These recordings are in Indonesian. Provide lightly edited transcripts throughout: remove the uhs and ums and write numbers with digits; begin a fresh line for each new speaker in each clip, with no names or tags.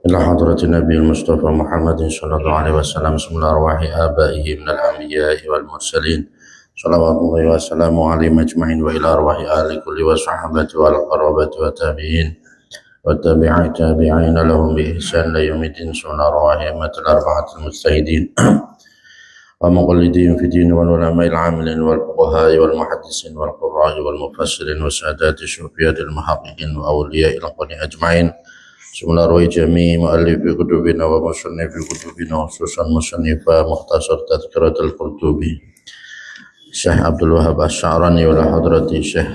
إلى حضرة النبي المصطفى محمد صلى الله عليه وسلم بسم الله أرواح آبائه من الأنبياء والمرسلين صلوات الله وسلامه عليهم أجمعين وإلى أرواح آل كل وصحبة والقرابة والتابعين والتابعين تابعين لهم بإحسان ليوم الدين بسم الله أرواح أئمة الأربعة المجتهدين ومقلدين في الدين والعلماء العاملين والفقهاء والمحدثين والقراء والمفسرين والسادات الصوفية المحققين وأولياء القرآن أجمعين بسم الله أرواح جميع مؤلف كتبنا ومصنف كتبنا خصوصا مصنف مختصر تذكرة القرطبي Syekh Abdul Wahab Asy'arani wa hadrati Syekh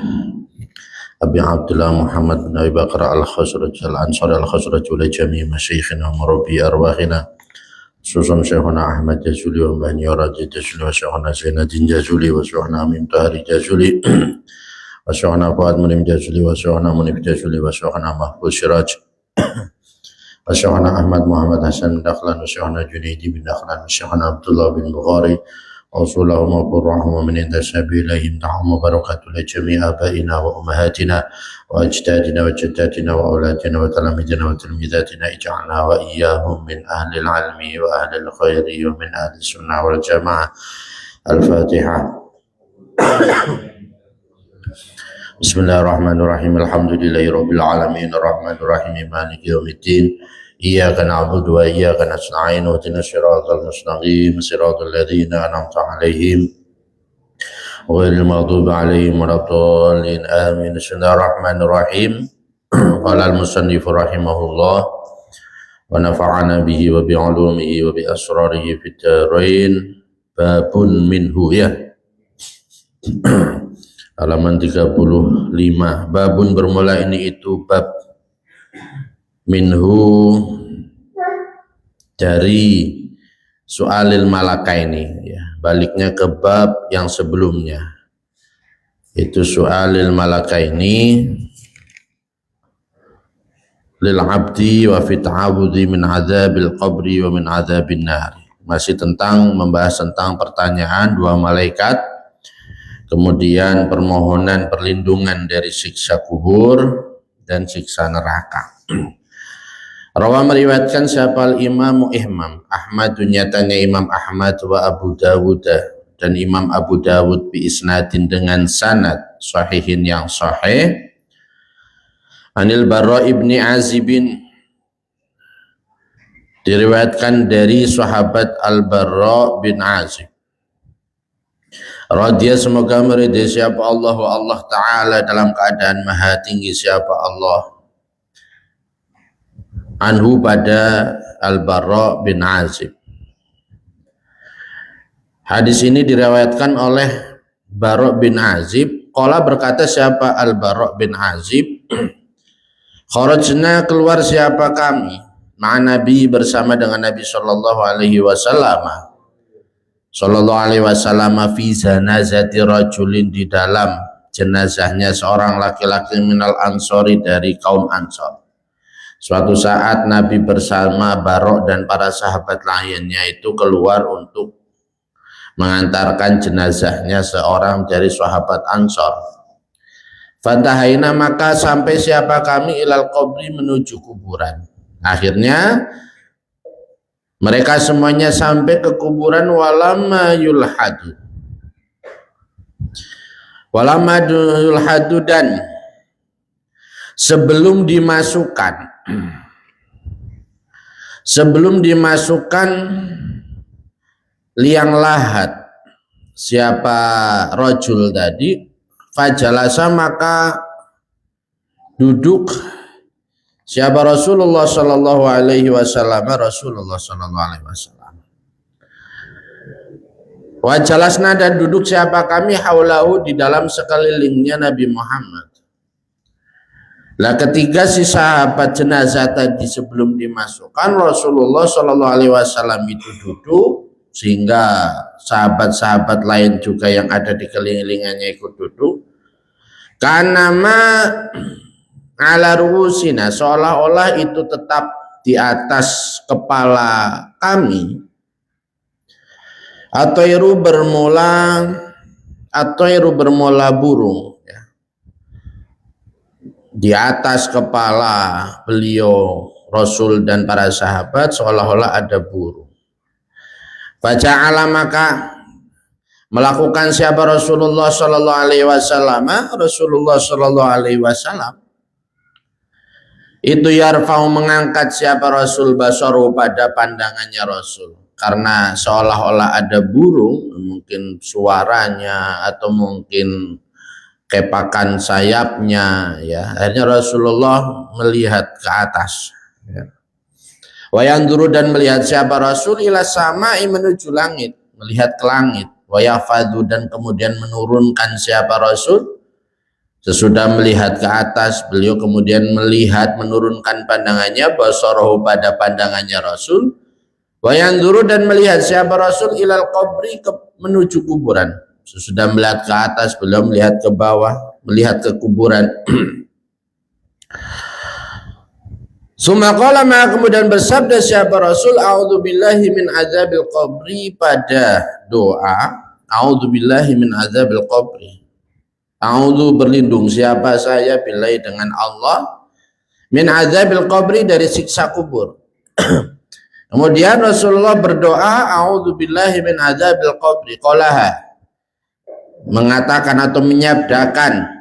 Abi Abdullah Muhammad bin Abi Bakar Al-Khazraj Al-Ansari Al-Khazraj wa jami' masyayikhina wa murabbi arwahina khususan Syekhuna Ahmad Jazuli wa Mbah Nyoradi Jazuli wa Syekhuna Zainadin Jazuli wa Syekhuna Amin Tahari Jazuli wa Syekhuna Fuad Munim Jazuli wa Syekhuna Munif Jazuli wa Syekhuna Mahfuz Siraj wa Syekhuna Ahmad Muhammad Hasan bin Dakhlan wa Syekhuna Junaidi bin Dakhlan wa Syekhuna Abdullah bin Bukhari Rasulullah wa min intasabi ilaihim ta'amu barakatuh li jami' abaina wa ummahatina wa ajdadina wa jaddatina wa awladina wa talamidina wa tilmidatina ij'alna wa iyyahum min ahli al-'ilmi wa ahli al-khairi wa min ahli sunnah wal jamaah. Al-Fatihah. Bismillahirrahmanirrahim. Alhamdulillahi rabbil alamin arrahmanir rahim maliki yaumiddin. Iyyaka na'budu wa iyyaka nasta'in ihdinas siratal mustaqim siratal ladzina an'amta 'alaihim ghairil maghdubi 'alaihim waladdallin amin. Bismillahirrahmanirrahim. Qala al-musannif rahimahullah wa nafa'ana bihi wa bi 'ulumihi wa bi asrarihi fid dharain babun minhu ya. Halaman 35. Babun bermula ini itu bab minhu dari su'alil malakaini ya, baliknya ke bab yang sebelumnya itu su'alil malakaini lil abdi wa fi ta'awudhi min adzabil qabri wa min adzabin nar. Masih tentang membahas tentang pertanyaan dua malaikat, kemudian permohonan perlindungan dari siksa kubur dan siksa neraka. Rawa meriwayatkan siapa Imam Ahmad, nyatanya Imam Ahmad wa Abu Dawud dan Imam Abu Dawud bi isnadin dengan sanad sahihin yang sahih Anil Barra ibni Azibin, diriwayatkan dari sahabat Al-Barra bin Azib radhiya, semoga meridai siapa Allah wa Allah Ta'ala dalam keadaan maha tinggi siapa Allah anhu pada Al-Barra bin Azib. Hadis ini diriwayatkan oleh Barra bin Azib. Qala berkata siapa Al-Barra bin Azib, kharajna keluar siapa kami ma'an Nabi bersama dengan Nabi sallallahu alaihi wasallam fi zanazati rajulin, di dalam jenazahnya seorang laki-laki minal ansori dari kaum Ansor. Suatu saat Nabi bersama Barok dan para sahabat lainnya itu keluar untuk mengantarkan jenazahnya seorang dari sahabat Ansor. Fantahaina, maka sampai siapa kami ilal qabri, menuju kuburan. Akhirnya mereka semuanya sampai ke kuburan. Walamma yulhadu dan sebelum dimasukkan liang lahat siapa rajul tadi, fajalasa maka duduk siapa Rasulullah sallallahu alaihi wasallam, wajalasna dan duduk siapa kami haulahu di dalam sekelilingnya Nabi Muhammad. Lah ketiga si sahabat jenazah tadi sebelum dimasukkan, Rasulullah sallallahu alaihi wasallam itu duduk, sehingga sahabat-sahabat lain juga yang ada di keliling-kelilingannya ikut duduk. Kanama ala ruhusina, seolah-olah itu tetap di atas kepala kami. Atairu bermula burung ya. Di atas kepala beliau Rasul dan para sahabat seolah-olah ada burung. Faja'ala maka melakukan siapa Rasulullah sallallahu alaihi wasallam, Rasulullah sallallahu alaihi wasallam itu yarfa'u mengangkat siapa Rasul basaru pada pandangannya Rasul, karena seolah-olah ada burung, mungkin suaranya atau mungkin kepakan sayapnya, ya. Akhirnya Rasulullah melihat ke atas, ya. Wa yanzuru dan melihat siapa Rasul ila sama'i menuju langit, melihat ke langit. Wa yafadu dan kemudian menurunkan siapa Rasul sesudah melihat ke atas, beliau kemudian melihat menurunkan pandangannya basarahu pada pandangannya Rasul. Wa yanzuru dan melihat siapa Rasul ilal qabri menuju kuburan. Sesudah melihat ke atas, beliau melihat ke bawah, melihat ke kuburan. Sumaqala maka kemudian bersabda siapa Rasul, a'udzubillahi min azabil qabri, pada doa a'udzubillahi min azabil qabri. A'udzu berlindung siapa saya billahi dengan Allah min azabil qabri dari siksa kubur. Kemudian Rasulullah berdoa a'udzubillahi min azabil qabri, qolaha mengatakan atau menyabdakan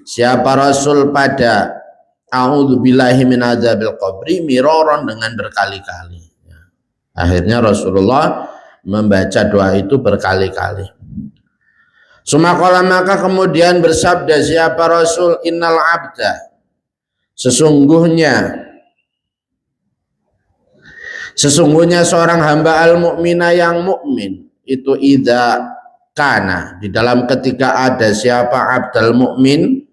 siapa Rasul pada a'udzubillahi min azabil qabri miraron dengan berkali-kali. Akhirnya Rasulullah membaca doa itu berkali-kali. Sumaqala maka kemudian bersabda siapa Rasul, innal abda sesungguhnya seorang hamba al-mu'mina yang mukmin itu idza kana di dalam ketika ada siapa abdal mukmin.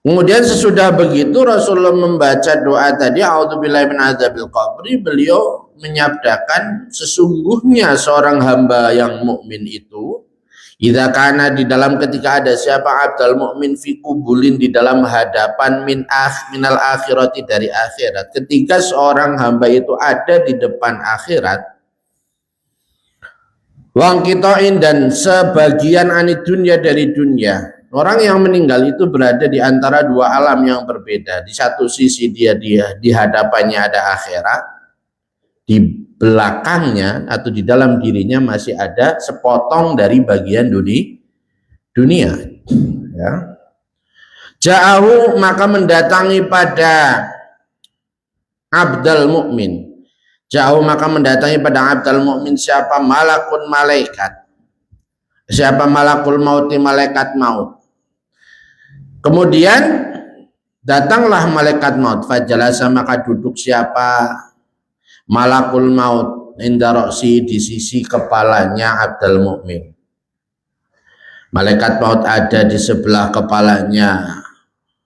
Kemudian sesudah begitu Rasulullah membaca doa tadi a'udzubillahi min adzabil qabri, beliau menyabdakan sesungguhnya seorang hamba yang mukmin itu idza kana di dalam ketika ada siapa abdal mukmin fi kubulin di dalam hadapan minal akhirati dari akhirat, ketika seorang hamba itu ada di depan akhirat, wang kitain dan sebagian anid dunya dari dunia. Orang yang meninggal itu berada di antara dua alam yang berbeda. Di satu sisi dia di hadapannya ada akhirat, di belakangnya atau di dalam dirinya masih ada sepotong dari bagian dunia. Ya. Ja'ahu maka mendatangi pada abdal mukmin. Ja'ahu maka mendatangi pada abdal mukmin siapa malakun malaikat. Siapa malakul mauti malaikat maut. Kemudian datanglah malaikat maut, fajalasa maka duduk siapa malakul maut inda ra'si di sisi kepalanya abdal mukmin. Malaikat maut ada di sebelah kepalanya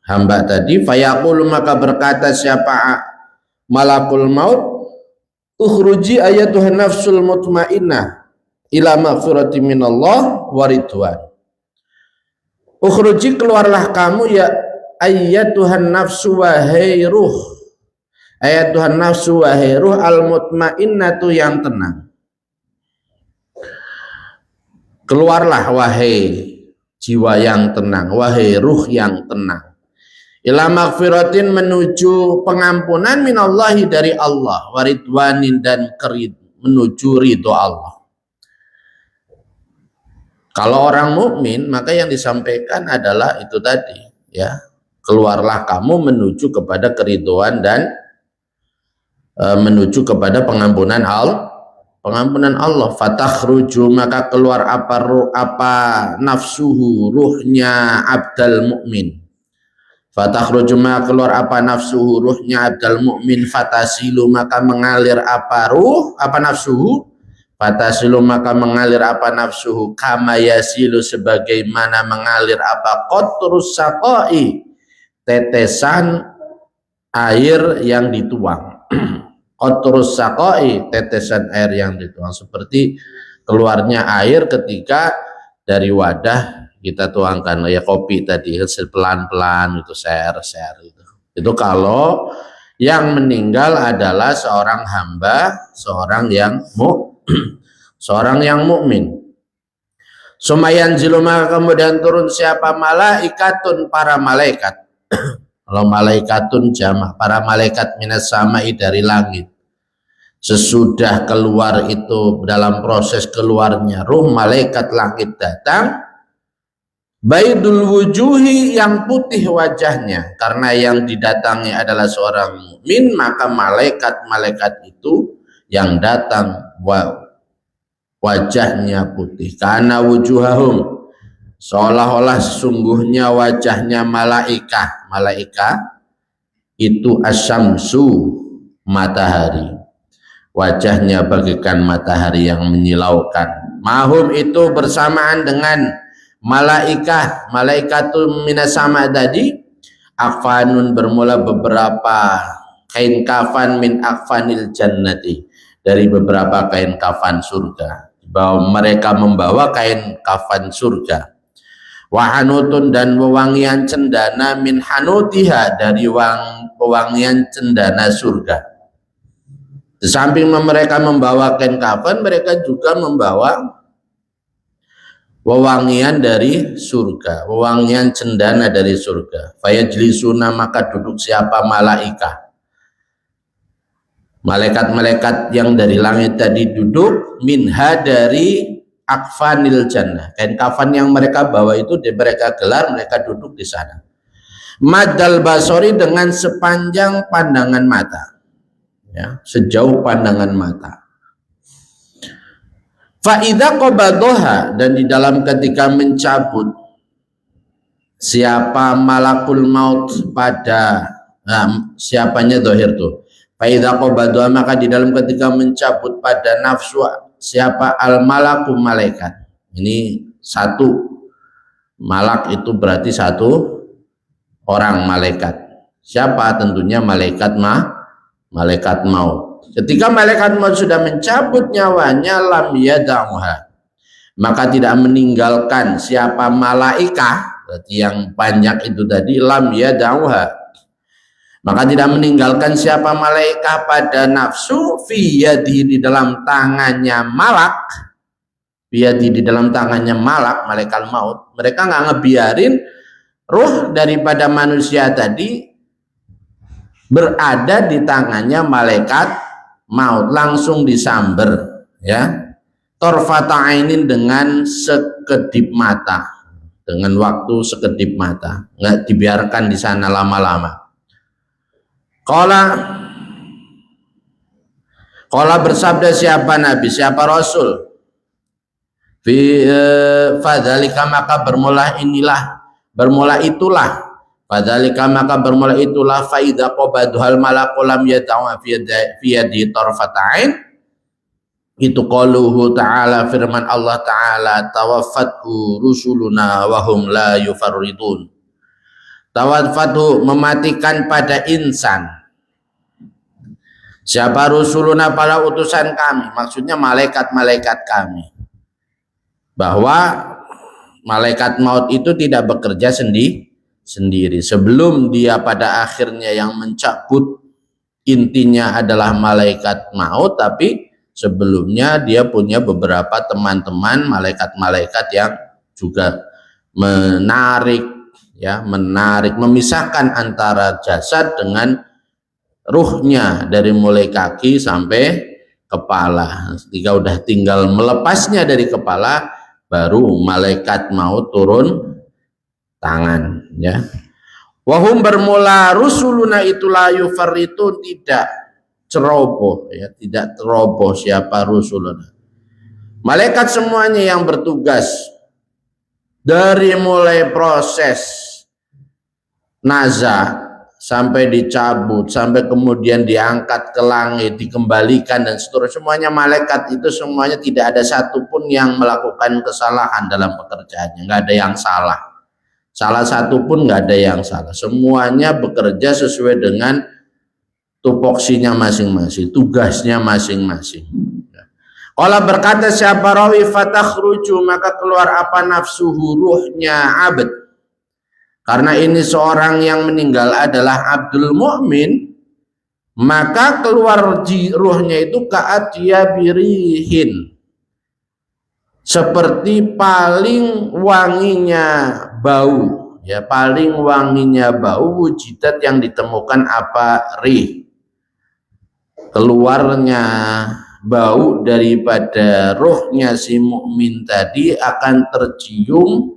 hamba tadi. Fayaqulu maka berkata siapa malakul maut, ukhruji ayatuhan nafsul mutmainnah ila maghfirati minallah wa ridwan. Ukhruji keluarlah kamu ya ayyatuhan nafsu wahai ruh, ayatuhan nafsu wahai ruh al mutmainnatu yang tenang. Keluarlah wahai jiwa yang tenang, wahai ruh yang tenang. Ila maghfiratin menuju pengampunan minallahi dari Allah, waridwanin dan menuju ridho Allah. Kalau orang mukmin maka yang disampaikan adalah itu tadi, ya. Keluarlah kamu menuju kepada keridhaan dan menuju kepada pengampunan Allah. Fatakhruju maka keluar apa nafsuhu ruhnya abdal mukmin. Fatakhruju maka keluar apa nafsuhu ruhnya abdal mukmin, fatasilu maka mengalir apa nafsuhu, fatasilu maka mengalir apa nafsuhu, kama yasilu sebagaimana mengalir apa qatrus saqai, tetesan air yang dituang. Qatrus saqai, tetesan air yang dituang, seperti keluarnya air ketika dari wadah kita tuangkan ya kopi tadi, pelan-pelan itu share itu kalau yang meninggal adalah seorang hamba, seorang yang mukmin. Sumayan ziluma kemudian turun siapa malaikatun para malaikat. Kalau malaikatun jamak, para malaikat minas samai dari langit. Sesudah keluar itu, dalam proses keluarnya ruh, malaikat langit datang. Baidul wujuhi, yang putih wajahnya, karena yang didatangi adalah seorang mukmin, maka malaikat-malaikat itu yang datang wajahnya putih. Karena wujuhahum, seolah-olah sesungguhnya wajahnya malaikat itu asyamsu, matahari. Wajahnya bagaikan matahari yang menyilaukan. Mahum itu bersamaan dengan malaikatun minas sama tadi. Akfanun bermula beberapa kain kafan min akfanil jannati, dari beberapa kain kafan surga. Bahwa mereka membawa kain kafan surga. Wahanutun, dan wewangian cendana min hanutiha, dari wewangian cendana surga. Di samping mereka membawa kain kafan, mereka juga membawa wewangian dari surga, wewangian cendana dari surga. Fayajlisuna, maka duduk siapa malaikat-malaikat yang dari langit tadi duduk, minha, dari akfanil jannah. Kain kafan yang mereka bawa itu mereka gelar, mereka duduk di sana. Madal basori, dengan sepanjang pandangan mata, ya, sejauh pandangan mata. Fa'idha qabadoha, dan di dalam ketika mencabut siapa malakul maut pada siapanya dohir tuh. Fa'idha qabadoha, maka di dalam ketika mencabut pada nafsu siapa al malaku, malaikat. Ini satu malak itu berarti satu orang malaikat. Siapa? Tentunya malaikat maut. Ketika malaikat maut sudah mencabut nyawanya, lam yada'uha, maka tidak meninggalkan siapa malaikah, berarti yang banyak itu tadi, lam yada'uha, maka tidak meninggalkan siapa malaikah pada nafsu, fiyadi, di dalam tangannya malak, fiyadi, di dalam tangannya malaikat maut. Mereka nggak ngebiarin ruh daripada manusia tadi berada di tangannya malaikat maut, langsung disamber, ya, torfata ainin, dengan sekedip mata, dengan waktu sekedip mata, nggak dibiarkan di sana lama-lama. Qala bersabda siapa Nabi, siapa Rasul, fadzalika, maka bermula itulah fadzalika, maka bermula itulah, faidha qabaduhal malaku lam yata'u fi yadi tarfata'in, itu qauluhu ta'ala, firman Allah ta'ala, tawaffatu rusuluna wa hum la yufarridun. Tawaffatu, mematikan pada insan siapa rusuluna, para utusan kami, maksudnya malaikat-malaikat kami, bahwa malaikat maut itu tidak bekerja sendiri. Sebelum dia pada akhirnya yang mencabut, intinya adalah malaikat maut, tapi sebelumnya dia punya beberapa teman-teman malaikat-malaikat yang juga memisahkan antara jasad dengan ruhnya, dari mulai kaki sampai kepala. Ketika udah tinggal melepasnya dari kepala, baru malaikat maut turun tangan, ya. Wahum, bermula rusuluna itu la yufarritun, tidak ceroboh, ya, tidak ceroboh siapa rusuluna. Malaikat semuanya yang bertugas dari mulai proses nazah sampai dicabut, sampai kemudian diangkat ke langit, dikembalikan dan seterusnya, semuanya malaikat itu semuanya tidak ada satupun yang melakukan kesalahan dalam pekerjaannya, nggak ada yang salah satu pun nggak ada yang salah, semuanya bekerja sesuai dengan tupoksinya masing-masing, tugasnya masing-masing. Qala, berkata siapa rawi, fatakhruju, maka keluar apa nafsuhu, ruhnya abd, karena ini seorang yang meninggal adalah abdul mu'min, maka keluar ruhnya itu ka'atyabirihin, seperti paling wanginya bau, ya paling wanginya bau wujidat yang ditemukan apa rih, keluarnya bau daripada ruhnya si mukmin tadi akan tercium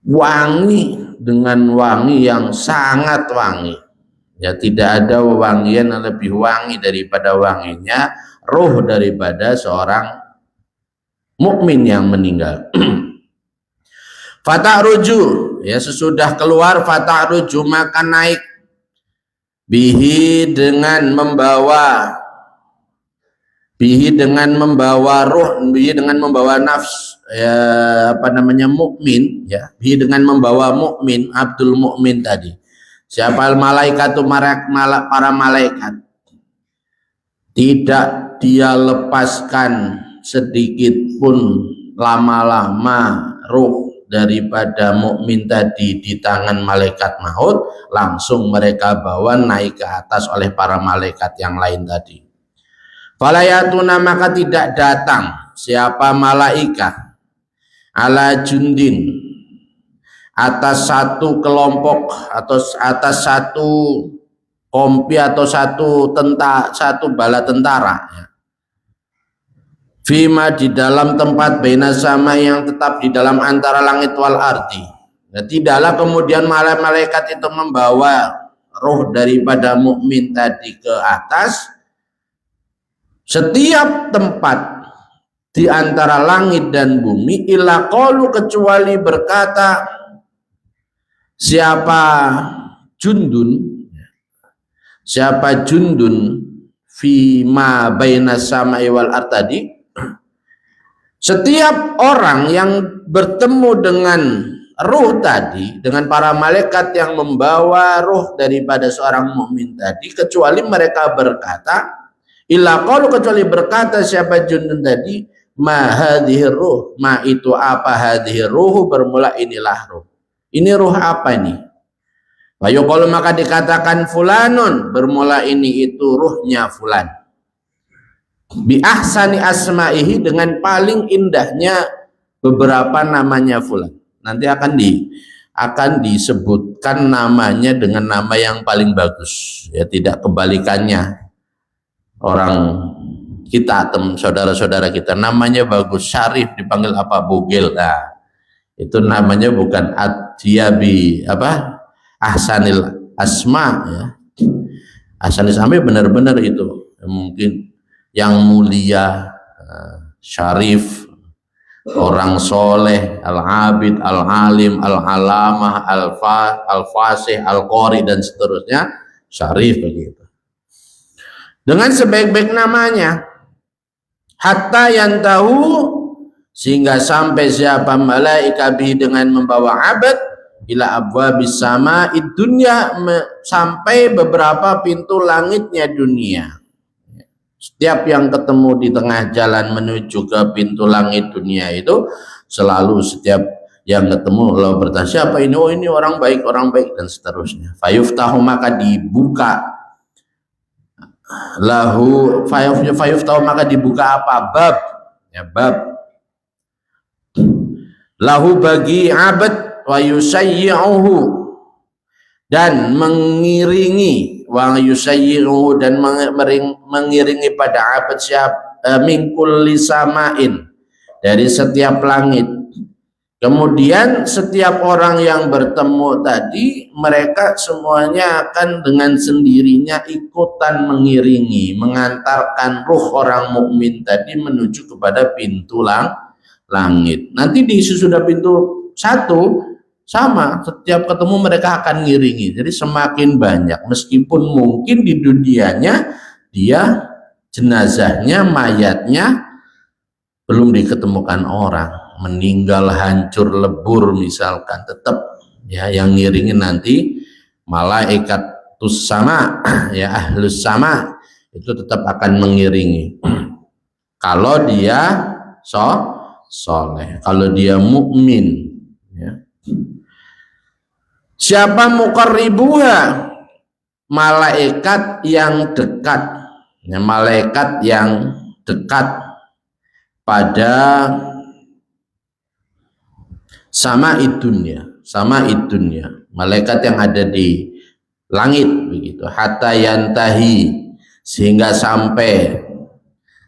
wangi dengan wangi yang sangat wangi. Ya tidak ada wangian yang lebih wangi daripada wanginya ruh daripada seorang mukmin yang meninggal. Fata'ruju, ya sesudah keluar fata'ruju maka naik bihi dengan membawa ruh, bihi dengan membawa nafs, ya apa namanya mukmin, ya bihi dengan membawa mukmin Abdul Mukmin tadi. Siapa malaikatu para malaikat tidak dia lepaskan sedikit pun lama-lama ruh daripada mukmin tadi di tangan malaikat maut, langsung mereka bawa naik ke atas oleh para malaikat yang lain tadi. Falayatuna maka tidak datang siapa malaikat ala jundin atas satu kelompok atau atas satu kompi atau satu bala tentara, fima di dalam tempat baina sama yang tetap di dalam antara langit wal ardi. Nah, tidaklah kemudian malaikat itu membawa roh daripada mukmin tadi ke atas. Setiap tempat di antara langit dan bumi illa qalu kecuali berkata siapa jundun fima baina sama wal ardi tadi. Setiap orang yang bertemu dengan ruh tadi, dengan para malaikat yang membawa ruh daripada seorang mukmin tadi, kecuali mereka berkata, illa qalu kecuali berkata siapa jundun tadi, ma hadhihi ruh, ma itu apa hadhihi ruh, bermula inilah ruh. Ini ruh apa ini? Fayuqalu maka dikatakan fulanun, bermula ini itu ruhnya fulan. Bi ahsani asma'ihi dengan paling indahnya beberapa namanya fulan. Nanti akan disebutkan namanya dengan nama yang paling bagus, ya tidak kebalikannya. Orang kita saudara-saudara kita namanya bagus, Syarif dipanggil apa Bugil. Nah, itu namanya bukan Adyabi apa ahsanil asma, ya. Ahsanil asma benar-benar itu mungkin yang mulia, syarif, orang soleh, al-abid, al-alim, al-alamah, al-fasih, al-qori dan seterusnya, syarif begitu. Dengan sebaik-baik namanya, hatta yang tahu sehingga sampai siapa malaikat dengan membawa abad ila abwabis sama'id dunya, sampai beberapa pintu langitnya dunia. Setiap yang ketemu di tengah jalan menuju ke pintu langit dunia itu selalu setiap yang ketemu lalu bertanya siapa ini, oh ini orang baik dan seterusnya. Fayuftahu maka dibuka lahu, fayuftahu maka dibuka apa bab, ya bab lahu bagi abad wa yusayyi'uhu dan mengiringi wa yusayyi'uhu dan mengiringi pada abad min kulli sama'in dari setiap langit. Kemudian setiap orang yang bertemu tadi mereka semuanya akan dengan sendirinya ikutan mengiringi, mengantarkan ruh orang mukmin tadi menuju kepada pintu langit. Nanti di sesudah pintu satu sama, setiap ketemu mereka akan ngiringi. Jadi semakin banyak, meskipun mungkin di dunianya dia jenazahnya, mayatnya belum diketemukan orang, meninggal hancur lebur misalkan, tetap ya yang ngiringin nanti malaikat sama, ya ahlus sama itu tetap akan mengiringi. Kalau dia soleh, kalau dia mukmin, ya. Siapa muqarribuha, malaikat yang dekat, ya, malaikat yang dekat pada sama dunia, sama dunya, malaikat yang ada di langit begitu, hatta yantahi, sehingga sampai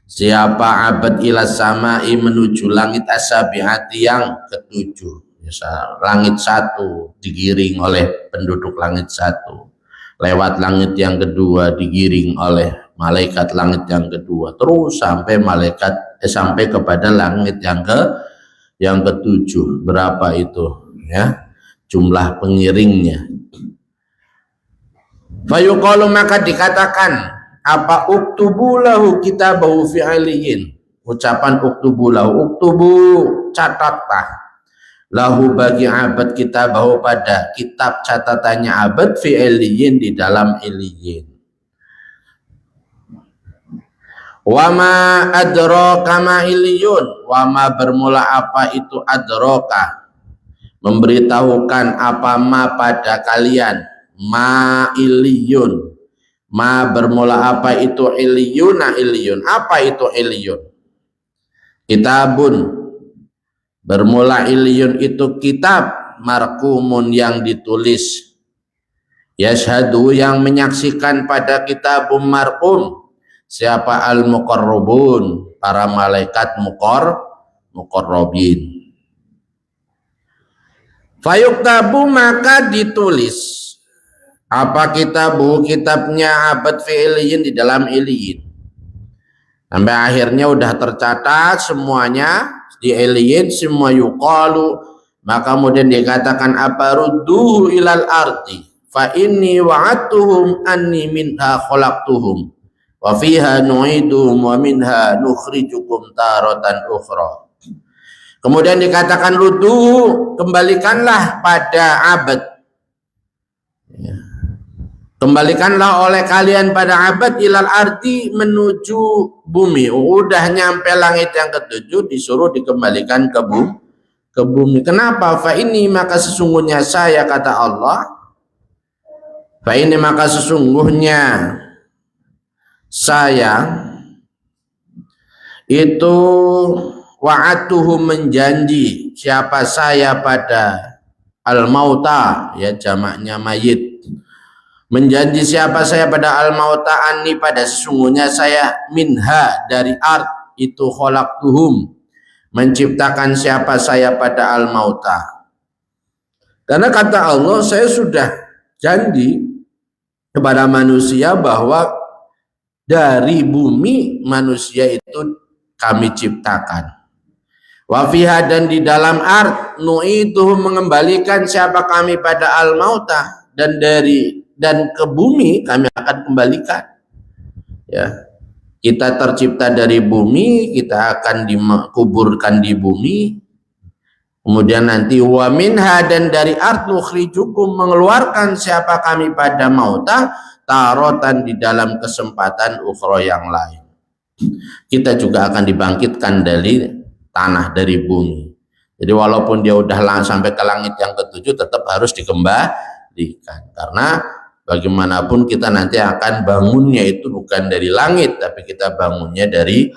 siapa abad ila samai, menuju langit asabihati yang ketujuh. Langit satu digiring oleh penduduk langit satu, lewat langit yang kedua digiring oleh malaikat langit yang kedua, terus sampai sampai kepada langit yang ketujuh. Berapa itu ya jumlah pengiringnya? Fayuqalu, maka dikatakan apa, uktubu lahu kitabahu fi aliyin. Ucapan uktubu lahu, uktubu catatlah, lahu bagi abad kitabahu pada kitab catatannya abad, fi aliyin di dalam aliyin. Wama adraka ma iliyun, wama bermula apa itu adroka, memberitahukan apa ma pada kalian, ma iliyun, ma bermula apa itu iliyuna, iliyun, apa itu iliyun? Kitabun, bermula iliyun itu kitab, markumun yang ditulis, yashhadu yang menyaksikan pada kitabum markum, siapa al-muqarrabun, para malaikat muqarrabin. Fayuktabu, maka ditulis apa kitabu, kitabnya abad fi'iliyin di dalam iliyin, sampai akhirnya udah tercatat semuanya di iliyin semua. Yuqalu, maka kemudian dikatakan apa, rudduhu ilal ardi fa inni wa'adtuhum anni minha khalaqtuhum wa fiha nu'iduhum wa minha nukhrijukum taratan ukhra. Kemudian dikatakan rudduhu, kembalikanlah pada abad, kembalikanlah oleh kalian pada abad, ilal ardi, menuju bumi. Udah nyampe langit yang ketujuh disuruh dikembalikan ke bumi. Kenapa? Fa ini, maka sesungguhnya saya, kata Allah, fa ini, maka sesungguhnya saya itu wa'atuhum, menjanji siapa saya pada al-mauta, ya jamaknya mayit, menjanji siapa saya pada al-mauta, anni pada sesungguhnya saya, minha dari ard itu, khalaqtuhum menciptakan siapa saya pada al-mauta. Karena kata Allah, saya sudah janji kepada manusia bahwa dari bumi manusia itu kami ciptakan. Wa fiha, dan di dalam ard, nu'iduhum mengembalikan siapa kami pada al-mauta, dan ke bumi kami akan kembalikan. Ya, kita tercipta dari bumi, kita akan dikuburkan di bumi. Kemudian nanti wa minha, dan dari ard, nukhrijukum mengeluarkan siapa kami pada mauta, tarotan di dalam kesempatan ukhra yang lain. Kita juga akan dibangkitkan dari tanah, dari bumi. Jadi walaupun dia udah sampai ke langit yang ketujuh, tetap harus dikembalikan, karena bagaimanapun kita nanti akan bangunnya itu bukan dari langit, tapi kita bangunnya dari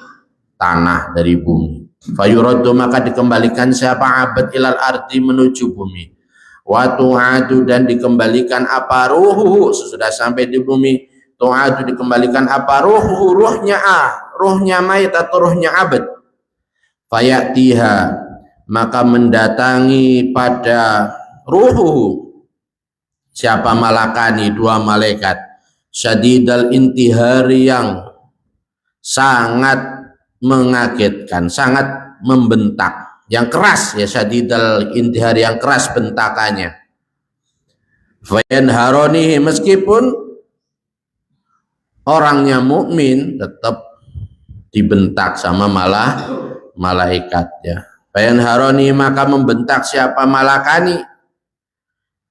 tanah, dari bumi. Fayuraddu, maka dikembalikan siapa abad ilal ardi, menuju bumi. Wa tu'adu, dan dikembalikan apa ruhuhu, sesudah sampai di bumi, tu'adu dikembalikan apa ruhuhu, ruhnya mayat atau ruhnya abad. Fayatiha, maka mendatangi pada ruhuhu siapa, malakani, dua malaikat, syadidal intihari, yang sangat mengagetkan, sangat membentak, yang keras, ya syadidal intihari, yang keras bentakannya. Fayanharonihi, meskipun orangnya mukmin tetap dibentak sama malaikat, ya. Fayanharoni, maka membentak siapa, malakani,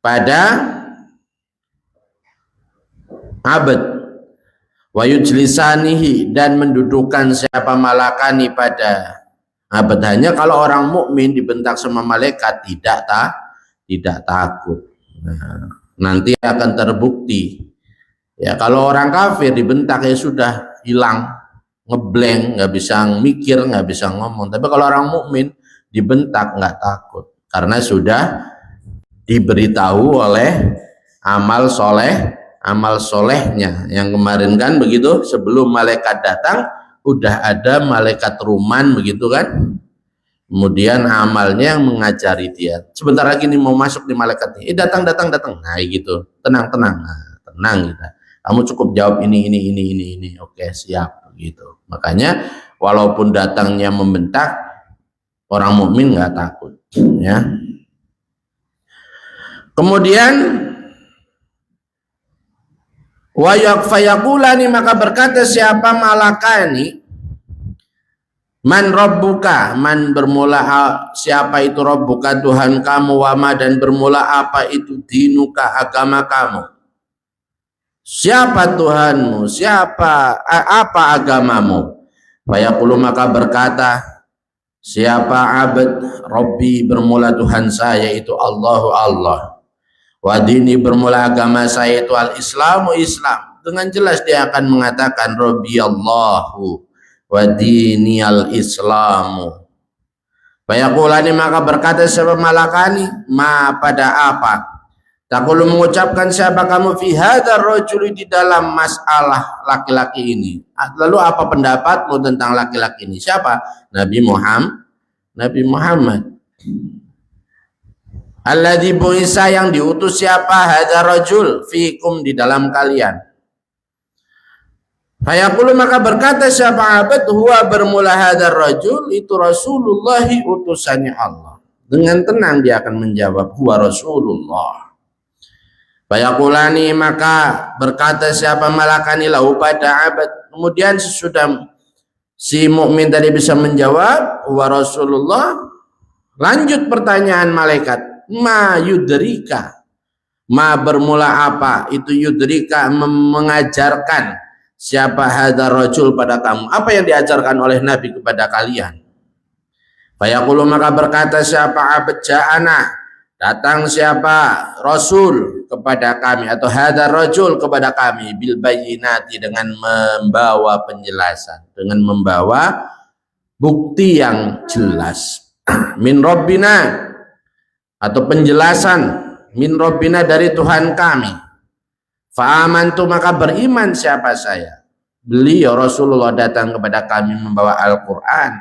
pada abad. Wa yujlisanihi, dan mendudukan siapa, malakani, pada abad. Hanya kalau orang mukmin dibentak sama malaikat tidak takut. Nah, nanti akan terbukti. Ya, kalau orang kafir dibentak ya sudah hilang, ngeblank, nggak bisa mikir, nggak bisa ngomong. Tapi kalau orang mukmin dibentak nggak takut, karena sudah diberitahu oleh amal solehnya. Yang kemarin kan begitu, sebelum malaikat datang udah ada malaikat ruman begitu kan. Kemudian amalnya yang mengajari dia. Sebentar lagi nih mau masuk di malaikat. Datang. Nah gitu. Tenang. Nah, tenang kita. Kamu cukup jawab ini. Oke, siap gitu. Makanya walaupun datangnya membentak, orang mukmin nggak takut, ya. Kemudian wa yakfayaqulani, maka berkata siapa malakani, man rabbuka, man bermula siapa itu rabbuka Tuhan kamu, wama dan bermula apa itu dinuka agama kamu. Siapa Tuhanmu, apa agamamu? Fayaqulu, maka berkata siapa abad, Rabbi bermula Tuhan saya itu Allah. Wa dini bermula agama saya itu al-Islamu Islam. Dengan jelas dia akan mengatakan Rabbi Allahu wa dini al-Islamu. Fayaqulani, maka berkata siapa malakani, ma pada apa? Taqulu, mengucapkan siapa kamu fi hadzal rajuli, di dalam masalah laki-laki ini. Lalu apa pendapatmu tentang laki-laki ini? Siapa? Nabi Muhammad. Alladzi bu'isa, yang diutus siapa? Hadzal rajul fikum, di dalam kalian. Fayaqulu, maka berkata siapa abad, huwa bermula hadzal rajul itu Rasulullah, utusannya Allah. Dengan tenang dia akan menjawab huwa Rasulullah. Fayaqulani, maka berkata siapa malakani lahu pada abad. Kemudian sesudah si mukmin tadi bisa menjawab wa Rasulullah, lanjut pertanyaan malaikat, ma yudrika, ma bermula apa itu yudrika, mengajarkan siapa hadzal rajul pada kamu, apa yang diajarkan oleh Nabi kepada kalian. Fayaqulu, maka berkata siapa abad, ja'ana, datang siapa Rasul kepada kami, atau hadzal rajul kepada kami, bil bayyinati, dengan membawa penjelasan, dengan membawa bukti yang jelas. Min rabbina, atau penjelasan min rabbina, dari Tuhan kami. Fa amantu, maka beriman siapa saya. Beliau Rasulullah datang kepada kami membawa Al-Qur'an,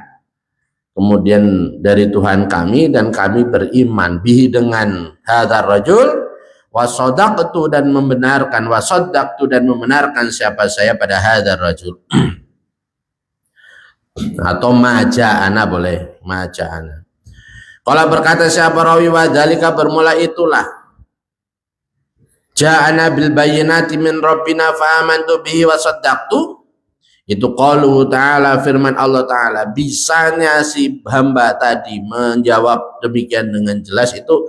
kemudian dari Tuhan kami, dan kami beriman bihi, dengan hadzal rajul, wasadaqtu, dan membenarkan, wasaddaqtu, dan membenarkan siapa saya pada hadzal rajul. Atau maja'ana boleh, maja'ana. Kalau berkata siapa rawi, wa dzalika bermula itulah ja'ana bil bayyinati min rabbina fa amantu bihi wasaddaqtu. Itu qaulu ta'ala, firman Allah Ta'ala. Bisanya si hamba tadi menjawab demikian dengan jelas itu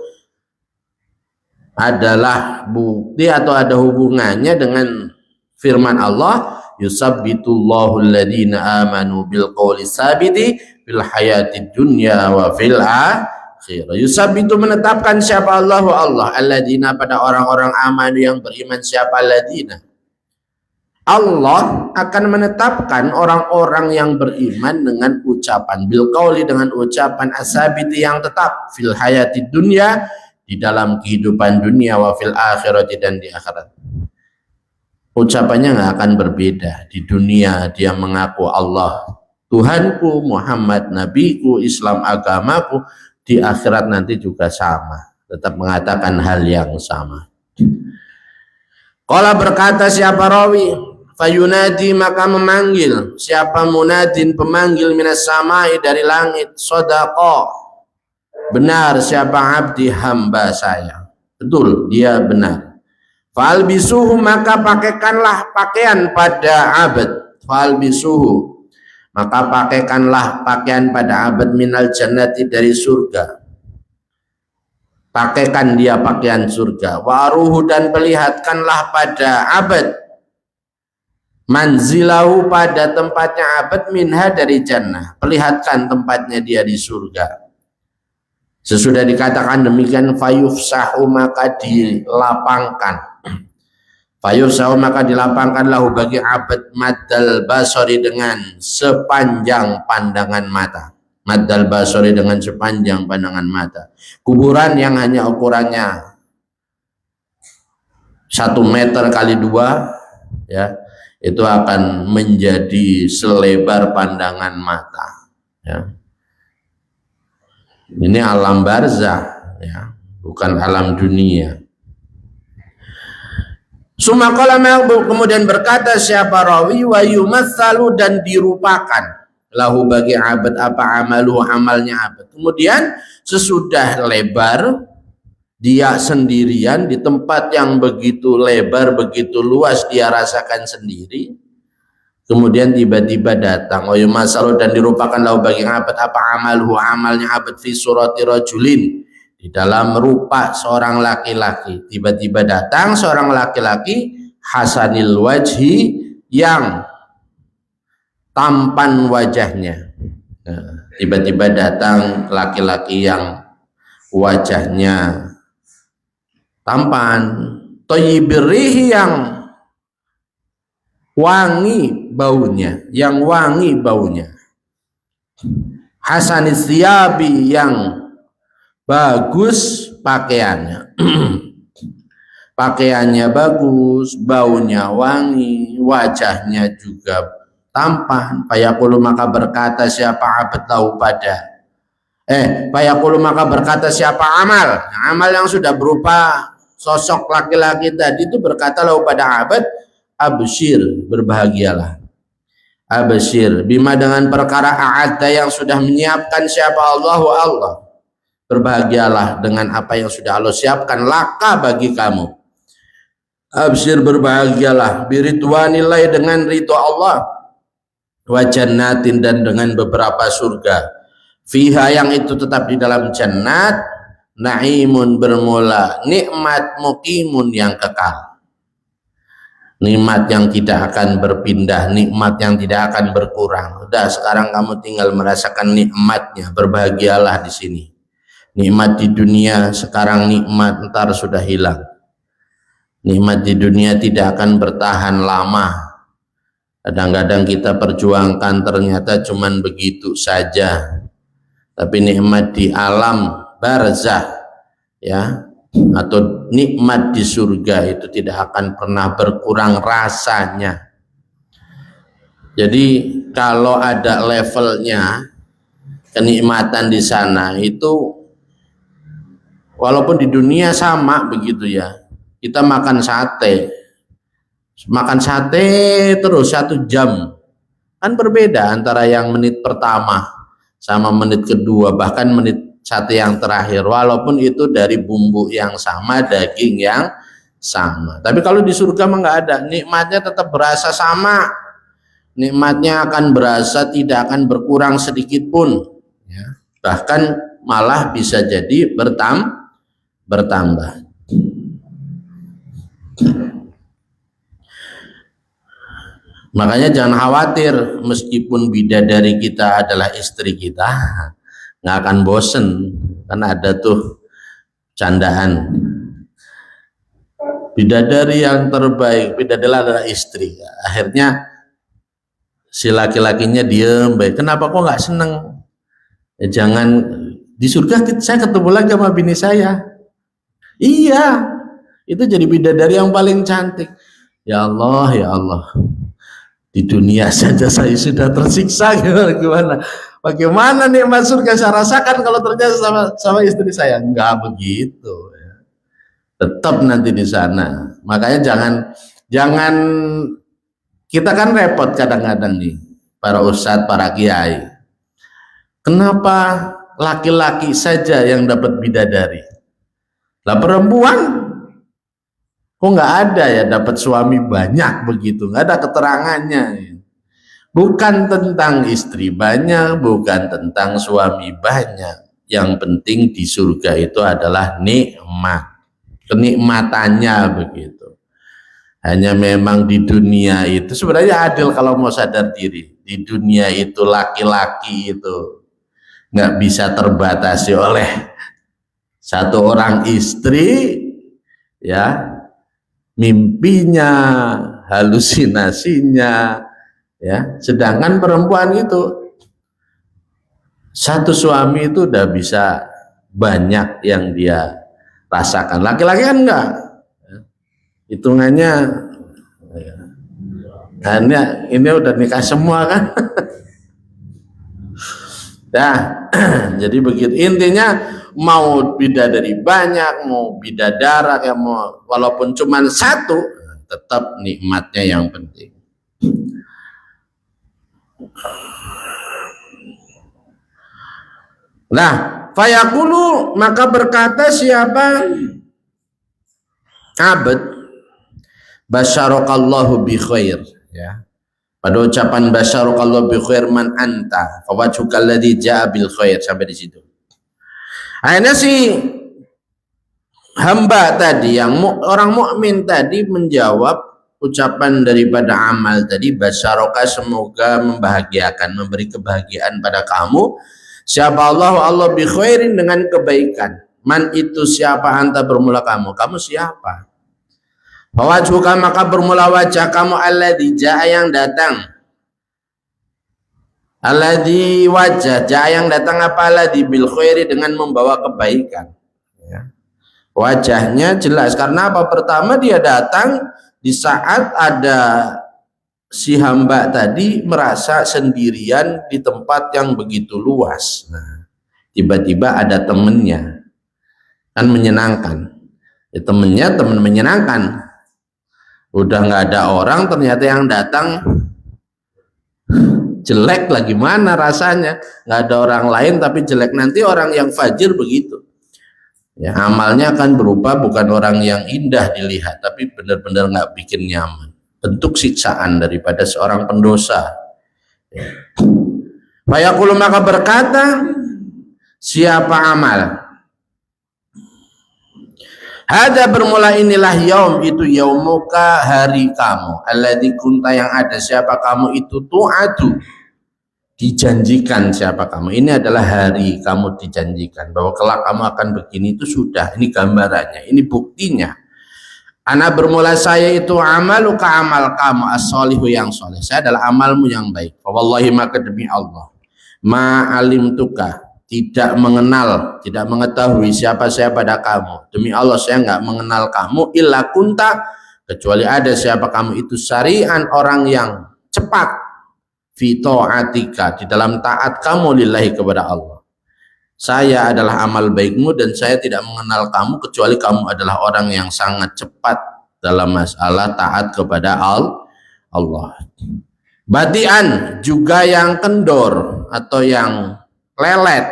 adalah bukti atau ada hubungannya dengan firman Allah, yusabbitullahu alladhina amanu bil qawli sabiti fil hayati dunya wa fil akhirah. Yusabbitu, menetapkan siapa Allahu Allah, alladhina, pada orang-orang amanu yang beriman. Siapa alladhina? Allah akan menetapkan orang-orang yang beriman dengan ucapan bil qauli, dengan ucapan asabiti yang tetap, fil hayati dunya, di dalam kehidupan dunia, wa fil akhirati, dan di akhirat. Ucapannya nggak akan berbeda. Di dunia dia mengaku Allah Tuhanku, Muhammad nabiku, Islam agamaku. Di akhirat nanti juga sama, tetap mengatakan hal yang sama. Qala, berkata siapa rawi, fayunadi, maka memanggil siapa munadin, pemanggil, minas samai, dari langit, sodaqo, benar siapa abdi, hamba saya, betul dia benar. Falbisuhu, maka pakaikanlah pakaian pada abad, falbisuhu, maka pakaikanlah pakaian pada abad, minal jannati, dari surga, pakaikan dia pakaian surga. Waruhu, dan perlihatkanlah pada abad manzilahu, pada tempatnya abad, minha, dari jannah, perlihatkan tempatnya dia di surga. Sesudah dikatakan demikian, fayufsahu, maka dilapangkan, fayufsahu, maka dilapangkan lahu bagi abad, madal basari, dengan sepanjang pandangan mata. maddal basari dengan sepanjang pandangan mata. Kuburan yang hanya ukurannya 1 meter kali 2, ya, itu akan menjadi selebar pandangan mata, ya. Ini alam barzah, ya, bukan alam dunia. Sumakala, kemudian berkata siapa rawi, wa yumatsalu, dan dirupakan lahu bagi abad apa amalu, amalnya abad. Kemudian sesudah lebar, dia sendirian di tempat yang begitu lebar, begitu luas, dia rasakan sendiri. Kemudian tiba-tiba datang wa yumatsalu, dan dirupakan lahu bagi abad apa amalu, amalnya abad fi surati rajulin, di dalam rupa seorang laki-laki. Tiba-tiba datang seorang laki-laki hasanil wajhi, yang tampan wajahnya. Tiba-tiba datang laki-laki yang wajahnya tampan, thayyibir-rihi, yang wangi baunya, yang wangi baunya, hasanis thiyabi, yang bagus pakaiannya. Pakaiannya bagus, baunya wangi, wajahnya juga tampan. Fayaqulu, maka berkata siapa abad lahu pada fayaqulu, maka berkata siapa amal yang sudah berupa sosok laki-laki tadi itu berkata lahu pada abad, absyir, berbahagialah. Absyir bima, dengan perkara a'adda, yang sudah menyiapkan siapa Allah, berbahagialah dengan apa yang sudah Allah siapkan laka bagi kamu. Absyir, berbahagialah, biridwanillah, dengan ridho Allah, wa jannatin, dan dengan beberapa surga, fiha, yang itu tetap di dalam jannat, naimun, bermula, nikmat, muqimun, yang kekal, nikmat yang tidak akan berpindah, nikmat yang tidak akan berkurang. Udah, sekarang kamu tinggal merasakan nikmatnya, berbahagialah di sini. Nikmat di dunia sekarang nikmat, ntar sudah hilang. Nikmat di dunia tidak akan bertahan lama. Kadang-kadang kita perjuangkan ternyata cuman begitu saja. Tapi nikmat di alam barzah, ya, atau nikmat di surga itu tidak akan pernah berkurang rasanya. Jadi kalau ada levelnya kenikmatan di sana itu, walaupun di dunia sama begitu ya, kita makan sate terus 1 jam, kan berbeda antara yang menit pertama sama menit kedua, bahkan menit sate yang terakhir, walaupun itu dari bumbu yang sama, daging yang sama. Tapi kalau di surga mah nggak ada, nikmatnya tetap berasa sama, nikmatnya akan berasa tidak akan berkurang sedikit pun, ya. Bahkan malah bisa jadi bertambah. Makanya jangan khawatir, meskipun bidadari kita adalah istri kita, nggak akan bosen. Kan ada tuh candaan, bidadari yang terbaik, bidadari adalah istri. Akhirnya si laki-lakinya diem, baik, kenapa kok nggak seneng? Ya, jangan, di surga saya ketemu lagi sama bini saya. Iya, itu jadi bidadari yang paling cantik. Ya Allah, ya Allah, di dunia saja saya sudah tersiksa, gimana? Bagaimana nikmat surga saya rasakan kalau ternyata sama istri saya? Enggak begitu, ya. Tetap nanti di sana. Makanya jangan kita kan repot kadang-kadang nih, para ustadz, para kiai. Kenapa laki-laki saja yang dapat bidadari? Lah perempuan kok nggak ada ya dapat suami banyak begitu, nggak ada keterangannya. Bukan tentang istri banyak, bukan tentang suami banyak. Yang penting di surga itu adalah nikmat, kenikmatannya begitu. Hanya memang di dunia itu sebenarnya adil kalau mau sadar diri. Di dunia itu laki-laki itu nggak bisa terbatasi oleh satu orang istri, ya, mimpinya, halusinasinya, ya. Sedangkan perempuan itu Satu suami itu udah bisa banyak yang dia rasakan. Laki-laki kan enggak. Hitungannya hanya ini udah nikah semua kan. Nah, jadi begitu. Intinya mau bidadari banyak, mau bidadara, ya mau walaupun cuma satu, tetap nikmatnya yang penting. Nah, fayaqulu maka berkata siapa abad basyarakallahu bi khair, ya. Pada ucapan basyarakallahu bi khair man anta fawajhuka alladhi jaa bil khair, sampai di situ. Akhirnya si hamba tadi yang orang mukmin tadi menjawab ucapan daripada amal tadi, basyaraka semoga membahagiakan, memberi kebahagiaan pada kamu siapa Allah bi khairin dengan kebaikan. Man itu siapa, anta bermula kamu siapa? Fawajhuka maka bermula wajah kamu alladzi jaa yang datang. Alladzi wajah jaa yang datang apa, alladzi bil khairi dengan membawa kebaikan. Ya. Wajahnya jelas karena apa? Pertama dia datang di saat ada si hamba tadi merasa sendirian di tempat yang begitu luas. Nah, tiba-tiba ada temennya, kan menyenangkan. Ya, temennya temen menyenangkan. Udah nggak ada orang, ternyata yang datang jelek lah, gimana rasanya? Nggak ada orang lain tapi jelek. Nanti orang yang fajir begitu. Ya, amalnya akan berupa bukan orang yang indah dilihat, tapi benar-benar nggak bikin nyaman. Bentuk siksaan daripada seorang pendosa. Fayaqulu maka berkata siapa amal. Hada bermula inilah yaum, itu yaumuka hari kamu, alladzi kunta yang ada siapa kamu itu tu'adu dijanjikan siapa kamu. Ini adalah hari kamu dijanjikan bahwa kelak kamu akan begini, itu sudah, ini gambarannya, ini buktinya. Ana bermula saya itu amaluka amal kamu as-solihu yang soleh, saya adalah amalmu yang baik. Wallahi maka demi Allah ma alimtuka tidak mengenal, tidak mengetahui siapa saya pada kamu. Demi Allah saya nggak mengenal kamu illa kunta kecuali ada siapa kamu itu syari'an orang yang cepat fi ta'atika di dalam taat kamu lillahi kepada Allah. Saya adalah amal baikmu dan saya tidak mengenal kamu kecuali kamu adalah orang yang sangat cepat dalam masalah taat kepada Allah. Badian juga yang kendor atau yang lelet,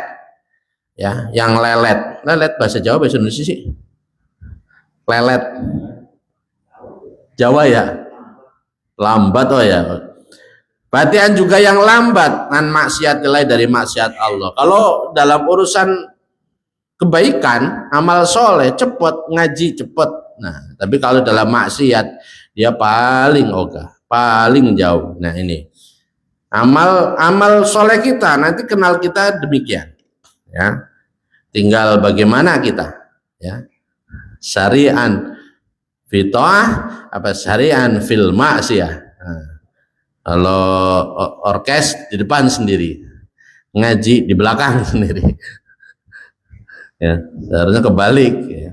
ya, yang lelet bahasa Jawa bahasa Indonesia sih, lelet Jawa ya, lambat. Oh ya, batian juga yang lambat nan maksiatillah dari maksiat Allah. Kalau dalam urusan kebaikan amal soleh cepet, ngaji cepet. Nah tapi kalau dalam maksiat dia paling ogah, paling jauh. Nah ini amal soleh kita nanti kenal kita demikian, ya. Tinggal bagaimana kita, ya. Syari'an fitoah apa syari'an fil maksiyah. Nah, kalau orkes di depan sendiri, ngaji di belakang sendiri. Ya, seharusnya kebalik, ya.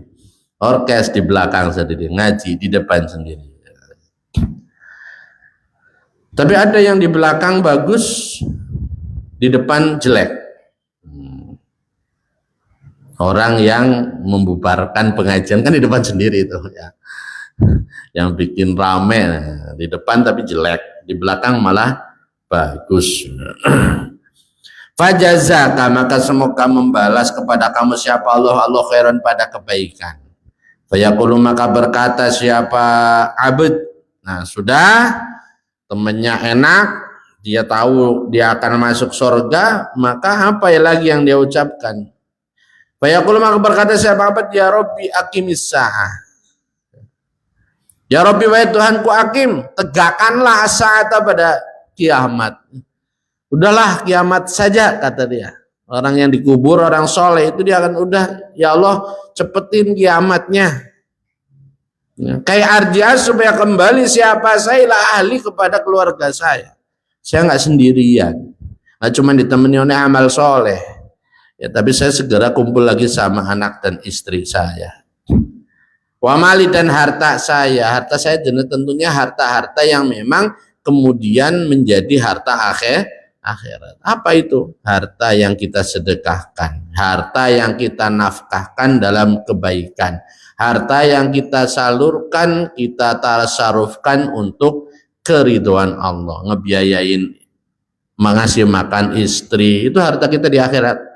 Orkes di belakang sendiri, ngaji di depan sendiri. Tapi ada yang di belakang bagus, di depan jelek. Orang yang membubarkan pengajian kan di depan sendiri itu, ya. Yang bikin rame di depan tapi jelek, di belakang malah bagus. Fajazaka maka semoga membalas kepada kamu siapa Allah khairan pada kebaikan. Fayaqulu maka berkata siapa abd, nah sudah temennya enak, dia tahu dia akan masuk surga, maka apa lagi yang dia ucapkan? Fayaqulu maka berkata siapa abd, ya Rabbi aqimis sa'ah. Ya Rabbi wahai Tuhanku akim, tegakkanlah as-sa'ata pada kiamat. Udahlah kiamat saja kata dia. Orang yang dikubur orang soleh itu dia akan udah, ya Allah cepetin kiamatnya. Kayak arji'ah supaya kembali siapa saya lah ahli kepada keluarga saya. Saya nggak sendirian. nggak cuma ditemani oleh amal soleh. Ya, tapi saya segera kumpul lagi sama anak dan istri saya. Wa mali dan harta saya tentunya harta-harta yang memang kemudian menjadi harta akhirat. Apa itu? Harta yang kita sedekahkan, harta yang kita nafkahkan dalam kebaikan, harta yang kita salurkan, kita tasarufkan untuk keridhaan Allah, ngebiayain, ngasih makan istri, itu harta kita di akhirat.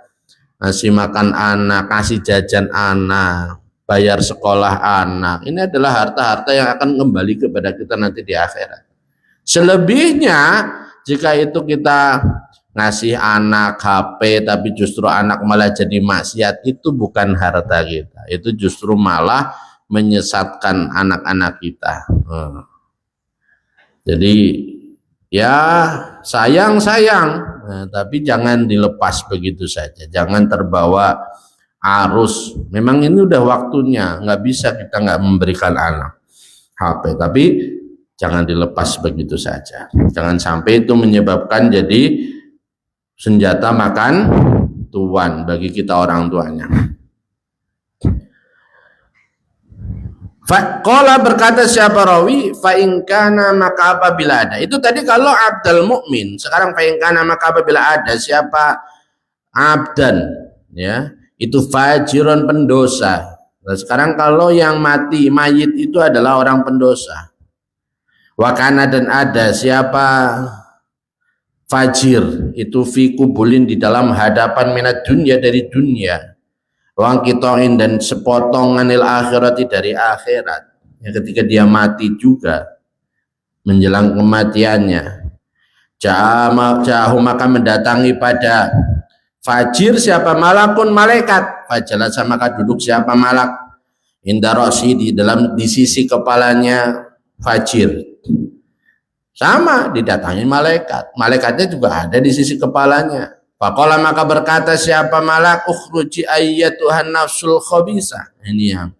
Ngasih makan anak, ngasih jajan anak, bayar sekolah anak, ini adalah harta-harta yang akan kembali kepada kita nanti di akhirat. Selebihnya, jika itu kita ngasih anak HP tapi justru anak malah jadi maksiat, itu bukan harta kita, itu justru malah menyesatkan anak-anak kita. Jadi ya sayang, tapi jangan dilepas begitu saja, jangan terbawa arus. Memang ini udah waktunya, nggak bisa kita nggak memberikan anak HP, tapi jangan dilepas begitu saja. Jangan sampai itu menyebabkan jadi senjata makan tuan bagi kita orang tuanya. Qala berkata siapa rawi, fa in kana maka apabila ada. Itu tadi kalau abdal mukmin. Sekarang fa in kana maka apabila ada siapa abdan, ya, itu fajirun pendosa. Nah, sekarang kalau yang mati mayit itu adalah orang pendosa. Wa kana dan ada siapa fajir itu fi kubulin di dalam hadapan minat dunia dari dunia. Wang kitoin dan sepotonganil akhirati dari akhirat. Ya, ketika dia mati juga menjelang kematiannya, jahu maka mendatangi pada fajir siapa malakun malaikat. Fajalah sama maka duduk siapa malak indarosi di sisi kepalanya fajir. Sama didatangi malaikat. Malaikatnya juga ada di sisi kepalanya. Faqala maka berkata siapa malak, ukhruji ayyatuhan nafsul khabisa. Ini yang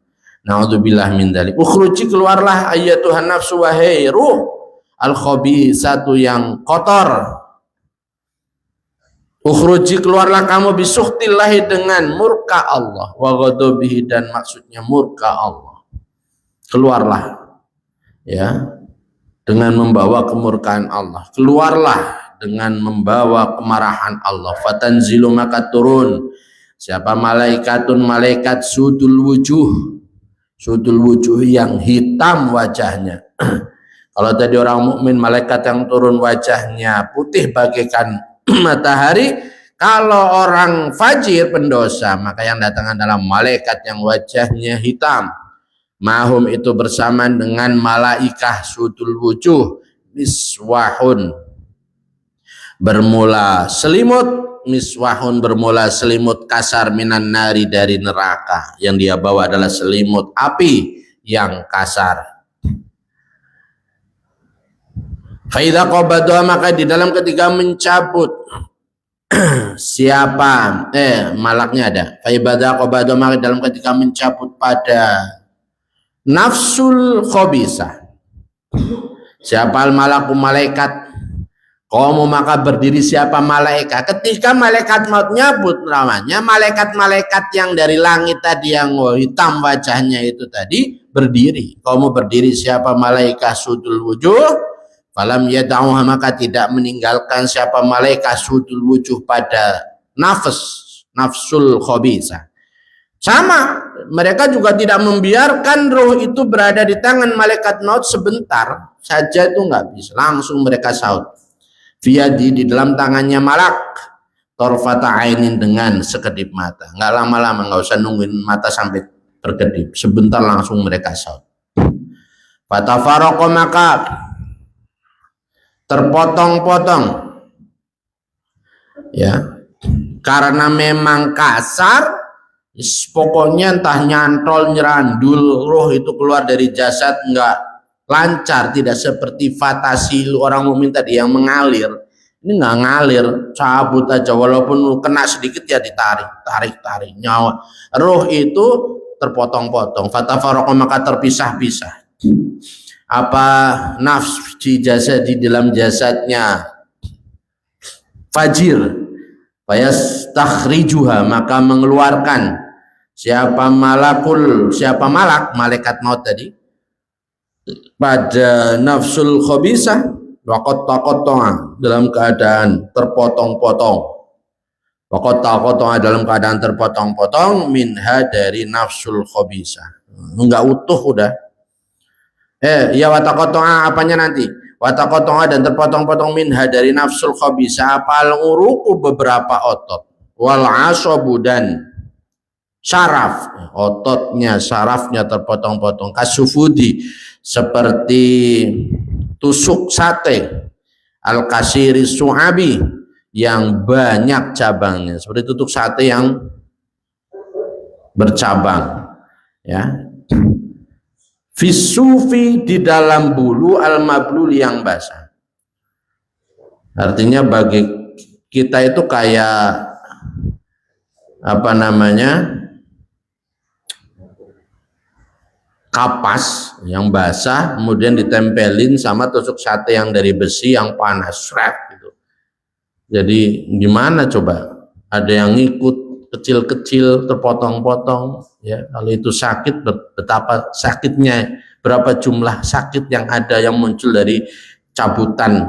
naudzubillah min dzalik. Ukhruji keluarlah ayyatuhan nafsu wahai ruh al khabisatu yang kotor. Ukhruji keluarlah kamu bisukhtillahi dengan murka Allah wa ghadabihi dan maksudnya murka Allah. Keluarlah ya dengan membawa kemurkaan Allah. Keluarlah dengan membawa kemarahan Allah. Fatanzilu maka turun siapa malaikatun malaikat sudul wujuh yang hitam wajahnya. Kalau tadi orang mukmin malaikat yang turun wajahnya putih bagaikan matahari, kalau orang fajir pendosa maka yang datang adalah malaikat yang wajahnya hitam. Mahum itu bersamaan dengan malaikah sudul wujuh miswahun bermula selimut, miswahun bermula selimut kasar minan nari dari neraka, yang dia bawa adalah selimut api yang kasar. Faidha qabadha maka di dalam ketika mencabut siapa malaknya ada. Faidha qabadha maka dalam ketika mencabut pada nafsul khabisah siapa al malaku malaikat. Kamu maka berdiri siapa malaikat. Ketika malaikat maut nyabut namanya, malaikat-malaikat yang dari langit tadi yang hitam wajahnya itu tadi berdiri. Kamu berdiri siapa malaikat sudul wujuh. Falam yada'uha maka tidak meninggalkan siapa malaikat sudul wujuh pada nafsul khabisah. Sama, mereka juga tidak membiarkan roh itu berada di tangan malaikat maut sebentar saja, itu nggak bisa. Langsung mereka saut. Fiyadi di dalam tangannya malak torfata ainin dengan sekedip mata, nggak lama-lama, nggak usah nungguin mata sampai berkedip, sebentar langsung mereka saut. Fatafaroko maka terpotong-potong ya, karena memang kasar, pokoknya entah nyantol nyerandul roh itu keluar dari jasad nggak lancar, tidak seperti fatasilu orang mukmin tadi yang mengalir. Ini nggak ngalir, cabut aja, walaupun kena sedikit ya ditarik nyawa. Roh itu terpotong-potong. Fatafaraqo maka terpisah-pisah. Apa nafs di jasad di dalam jasadnya fajir, fayastakhrijuha, maka mengeluarkan siapa malak malaikat maut tadi pada nafsul khabisah waqatta dalam keadaan terpotong-potong, waqatta dalam keadaan terpotong-potong, minha dari nafsul khabisah, enggak utuh udah. Ya wataqatta apanya nanti? Wataqatta dan terpotong-potong minha dari nafsul khabisah apal uruku beberapa otot, wal asabu dan syaraf, ototnya sarafnya terpotong-potong, kasufudi seperti tusuk sate, al kasiri su'abi yang banyak cabangnya, seperti tusuk sate yang bercabang, ya. Fisufi di dalam bulu al mablul yang basah. Artinya bagi kita itu kayak apa namanya, kapas yang basah kemudian ditempelin sama tusuk sate yang dari besi yang panas, gitu. Jadi gimana coba? Ada yang ngikut kecil-kecil terpotong-potong, ya. Kalau itu sakit, betapa sakitnya, berapa jumlah sakit yang ada yang muncul dari cabutan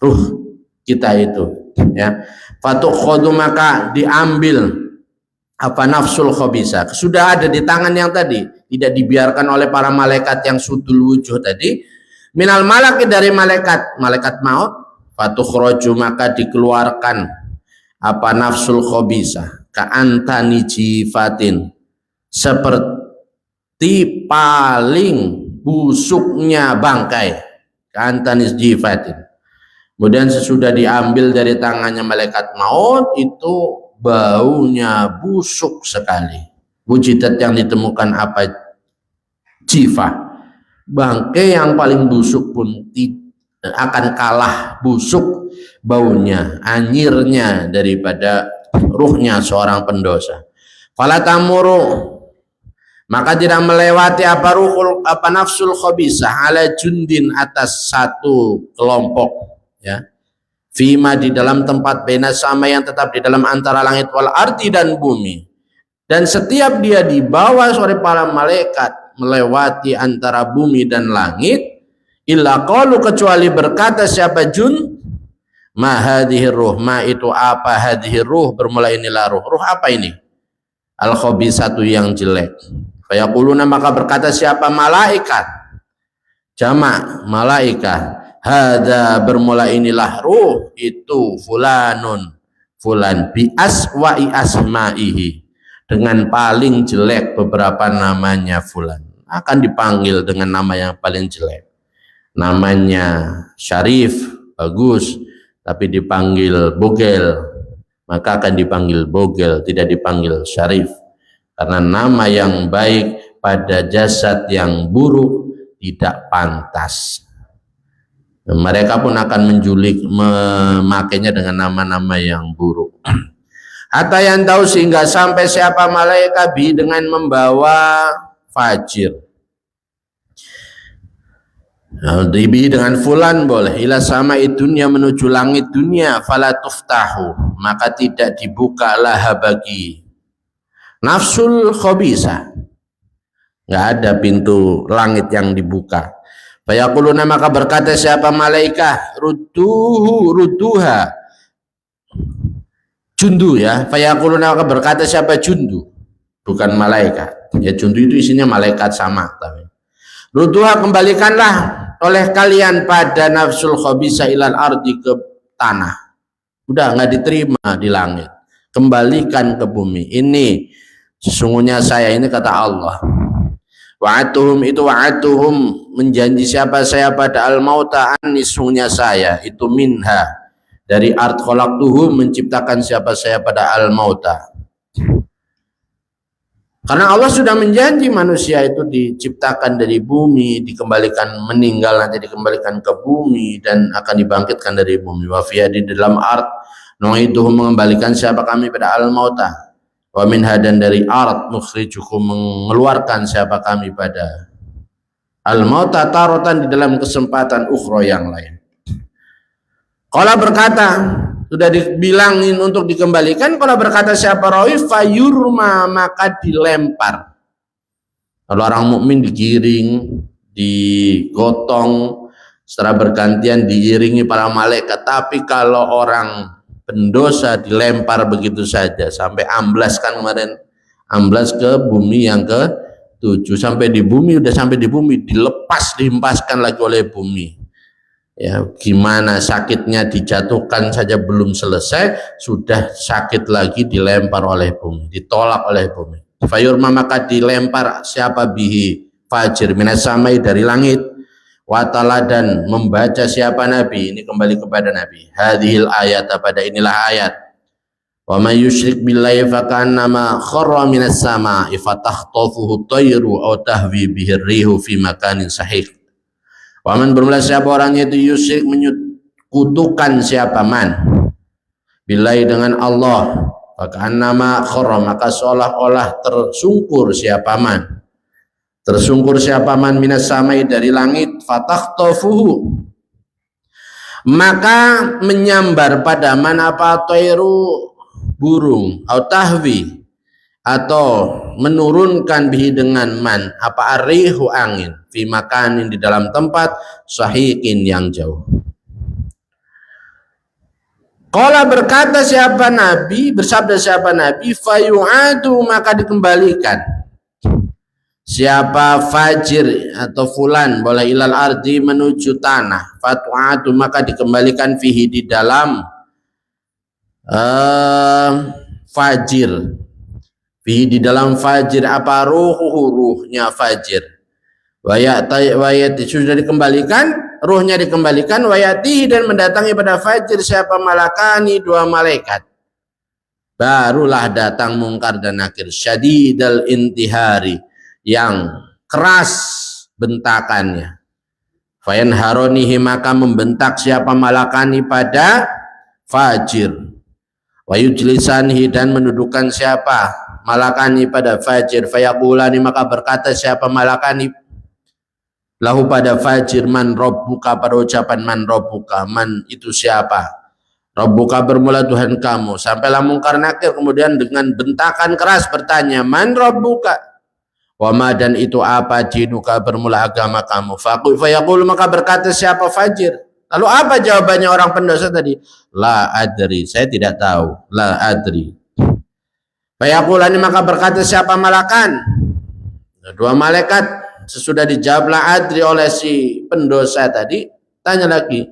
ruh kita itu, ya. Fatukhadu, maka diambil apa nafsul khabisah, sudah ada di tangan yang tadi, tidak dibiarkan oleh para malaikat yang sudul wujuh tadi, minal malaki dari malaikat maut, fatukhraju maka dikeluarkan apa nafsul khabisah ka'antani jifatin, seperti paling busuknya bangkai, ka'antani jifatin. Kemudian sesudah diambil dari tangannya malaikat maut itu baunya busuk sekali. Wujidat yang ditemukan apa? Jifah, bangkai yang paling busuk pun akan kalah busuk baunya, anyirnya daripada ruhnya seorang pendosa. Fala tamuru, maka tidak melewati apa ruhul apa nafsul khabisah ala jundin atas satu kelompok, ya. Fima di dalam tempat bena sama yang tetap di dalam antara langit wal ardi dan bumi, dan setiap dia dibawa oleh para malaikat melewati antara bumi dan langit, illa qalu kecuali berkata siapa jun, ma hadhihi ruh, ma itu apa, hadhihi ruh bermula inilah ruh, ruh apa ini, al khabisatu yang jelek. Fayaquluna maka berkata siapa malaikat, jamak malaikat, hadza bermula inilah ruh itu fulanun fulan bi aswa'i asma'ihi, dengan paling jelek beberapa namanya fulan, akan dipanggil dengan nama yang paling jelek. Namanya syarif, bagus, tapi dipanggil bogel, maka akan dipanggil bogel, tidak dipanggil syarif, karena nama yang baik pada jasad yang buruk tidak pantas. Mereka pun akan menjulik, memakainya dengan nama-nama yang buruk. Hatta yang tahu sehingga sampai siapa malaikat bi dengan membawa fajir. Dibi dengan fulan boleh, ila sama dunia menuju langit dunia, fala tuftahu maka tidak dibuka lah bagi nafsul khabisah, nggak ada pintu langit yang dibuka. Fayaquluna maka berkata siapa malaikat, rudduha jundu, ya. Fayaquluna maka berkata siapa jundu, bukan malaikat, ya. Jundu itu isinya malaikat sama, tapi rudduha kembalikanlah oleh kalian pada nafsul khabisah ilal ardi, ke tanah. Udah nggak diterima di langit, kembalikan ke bumi. Ini sesungguhnya saya, ini kata Allah. Wa'atuhum itu wa'atuhum menjanji siapa saya pada al-mauta anni, sesungguhnya saya itu minha dari art khalaqtuhum menciptakan siapa saya pada al-mauta. Karena Allah sudah menjanji manusia itu diciptakan dari bumi, dikembalikan meninggal nanti dikembalikan ke bumi dan akan dibangkitkan dari bumi. Wa fiha di dalam art nu'iduhum mengembalikan siapa kami pada al-mauta. Wa minha dan dari art nukhrijukum mengeluarkan siapa kami pada al-mauta tarotan di dalam kesempatan ukhra yang lain. Qala berkata sudah dibilangin untuk dikembalikan. Kalau berkata siapa rawi, fayurma, maka dilempar. Kalau orang mukmin digiring, digotong, setelah bergantian diiringi para malaikat. Tapi kalau orang pendosa dilempar begitu saja sampai amblas, kan kemarin amblas ke bumi yang ke-7, sampai di bumi, udah sampai di bumi dilepas, dihempaskan lagi oleh bumi. Ya, gimana sakitnya, dijatuhkan saja belum selesai sudah sakit lagi, dilempar oleh bumi, ditolak oleh bumi. Fayurma, maka dilempar siapa bihi fajir minas samai, dari langit. Watala, dan membaca siapa Nabi, ini kembali kepada Nabi, hadhil ayat, pada inilah ayat. Wa may yusyrik billahi fakannama kharra minas samai fatakhtafuhu tayru aw tahwi bihi rihu fi makanin sahih. Wa man, bermula siapa orangnya itu, yusyrik, menyekutukan siapa man billahi, dengan Allah, fakannama kharra, maka seolah-olah tersungkur siapa man, tersungkur siapa man minas samai, dari langit, fatakhtafuhu, maka menyambar pada man apa, tayru, burung, atau tahwi, atau menurunkan bihi dengan man apa, arihu, angin, fi makanin, di dalam tempat, sahihin, yang jauh. Qala, berkata siapa Nabi, bersabda siapa Nabi, fayu'adu, maka dikembalikan siapa fajir atau fulan, boleh ilal ardi, menuju tanah, fatu'adu, maka dikembalikan fihi, di dalam fajir, fihi, di dalam fajir apa, ruhnya fajir, wayati, sudah dikembalikan, ruhnya dikembalikan, wayati, dan mendatangi pada fajir siapa, malakani, dua malaikat, barulah datang mungkar dan nakir, syadidal intihari, yang keras bentakannya, fayanharonihi, maka membentak siapa malakani pada fajir, wayujlisanihi, dan mendudukan siapa malakani pada fajir, fayaqulani, maka berkata siapa malakani lahu pada fajir, man rabbuka, pada ucapan man rabbuka, man itu siapa, rabbuka bermula Tuhan kamu, sampailah mungkar nakir kemudian dengan bentakan keras bertanya, man rabbuka, wama, dan itu apa, dinuka, bermula agama kamu, fayaqul, maka berkata siapa fajir, lalu apa jawabannya orang pendosa tadi, la adri, saya tidak tahu, la adri. Fayaqulani, maka berkata siapa malakan, dua malaikat, sesudah dijawab la adri oleh si pendosa tadi, tanya lagi,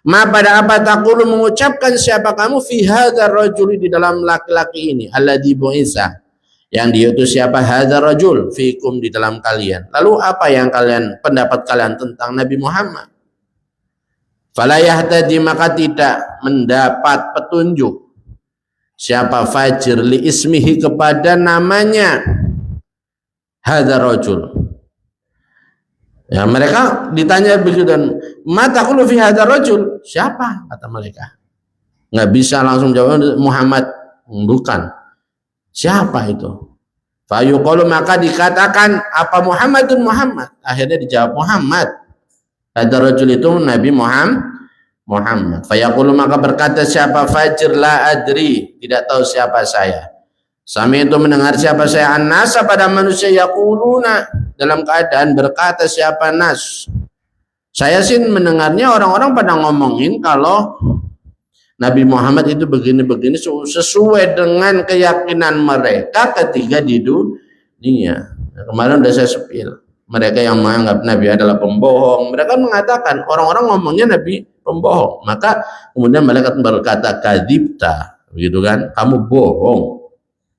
ma, pada apa taqulu, mengucapkan siapa kamu, fi hadzal rajuli, di dalam laki-laki ini, alladzi bu'isa, yang diutus siapa, hadzal rajul, fikum, di dalam kalian, lalu apa yang kalian, pendapat kalian tentang Nabi Muhammad. Fala yahtadi, maka tidak mendapat petunjuk siapa fajir, li ismihi, kepada namanya hadzal rajul. Ya, mereka ditanya begitu, dan mata qulu fi hadzal rajul, siapa, kata mereka, nggak bisa langsung jawab Muhammad, bukan, siapa itu. Fayuqalu, maka dikatakan apa, Muhammadun, Muhammad, akhirnya dijawab Muhammad, hadzal rajul itu Nabi Muhammad. Fayaqulu, maka berkata siapa fajir, la adri, tidak tahu siapa saya. Sami, itu mendengar siapa saya, an-nasa, pada manusia, yaquluna, dalam keadaan berkata siapa nas, saya sih mendengarnya orang-orang pada ngomongin kalau Nabi Muhammad itu begini-begini, sesuai dengan keyakinan mereka ketika di dunia. Kemarin udah saya sepil, mereka yang menganggap Nabi adalah pembohong, mereka mengatakan orang-orang ngomongnya Nabi pembohong, maka kemudian malaikat berkata, kadzibta, begitu kan, kamu bohong,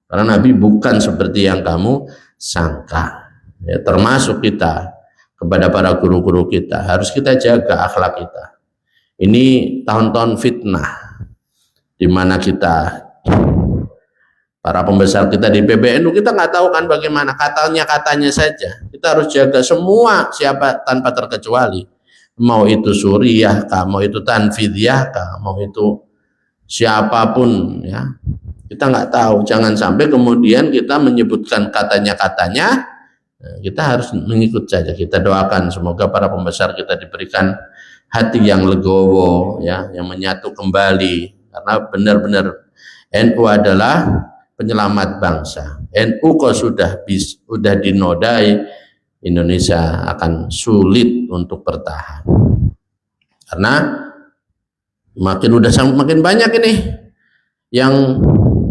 karena Nabi bukan seperti yang kamu sangka. Ya, termasuk kita kepada para guru-guru kita, harus kita jaga akhlak kita. Ini tahun-tahun fitnah, di mana kita, para pembesar kita di PBNU, kita nggak tahu kan bagaimana, katanya saja. Kita harus jaga semua, siapa, tanpa terkecuali. Mau itu Suriah kah, mau itu Tanfidiyah kah, mau itu siapapun, ya, kita nggak tahu. Jangan sampai kemudian kita menyebutkan katanya, kita harus mengikut saja. Kita doakan semoga para pembesar kita diberikan hati yang legowo, ya, yang menyatu kembali karena benar-benar NU adalah penyelamat bangsa. NU kok sudah dinodai, Indonesia akan sulit untuk bertahan, karena makin banyak ini yang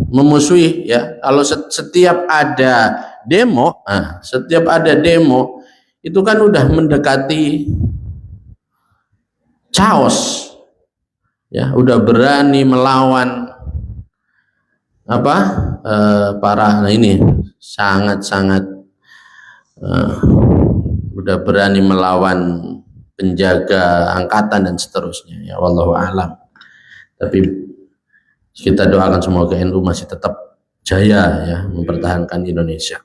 memusuhi ya. Kalau setiap ada demo, itu kan udah mendekati chaos ya, udah berani melawan para ini sangat udah berani melawan penjaga angkatan dan seterusnya ya, wallahu alam. Tapi kita doakan semoga NU masih tetap jaya ya mempertahankan Indonesia.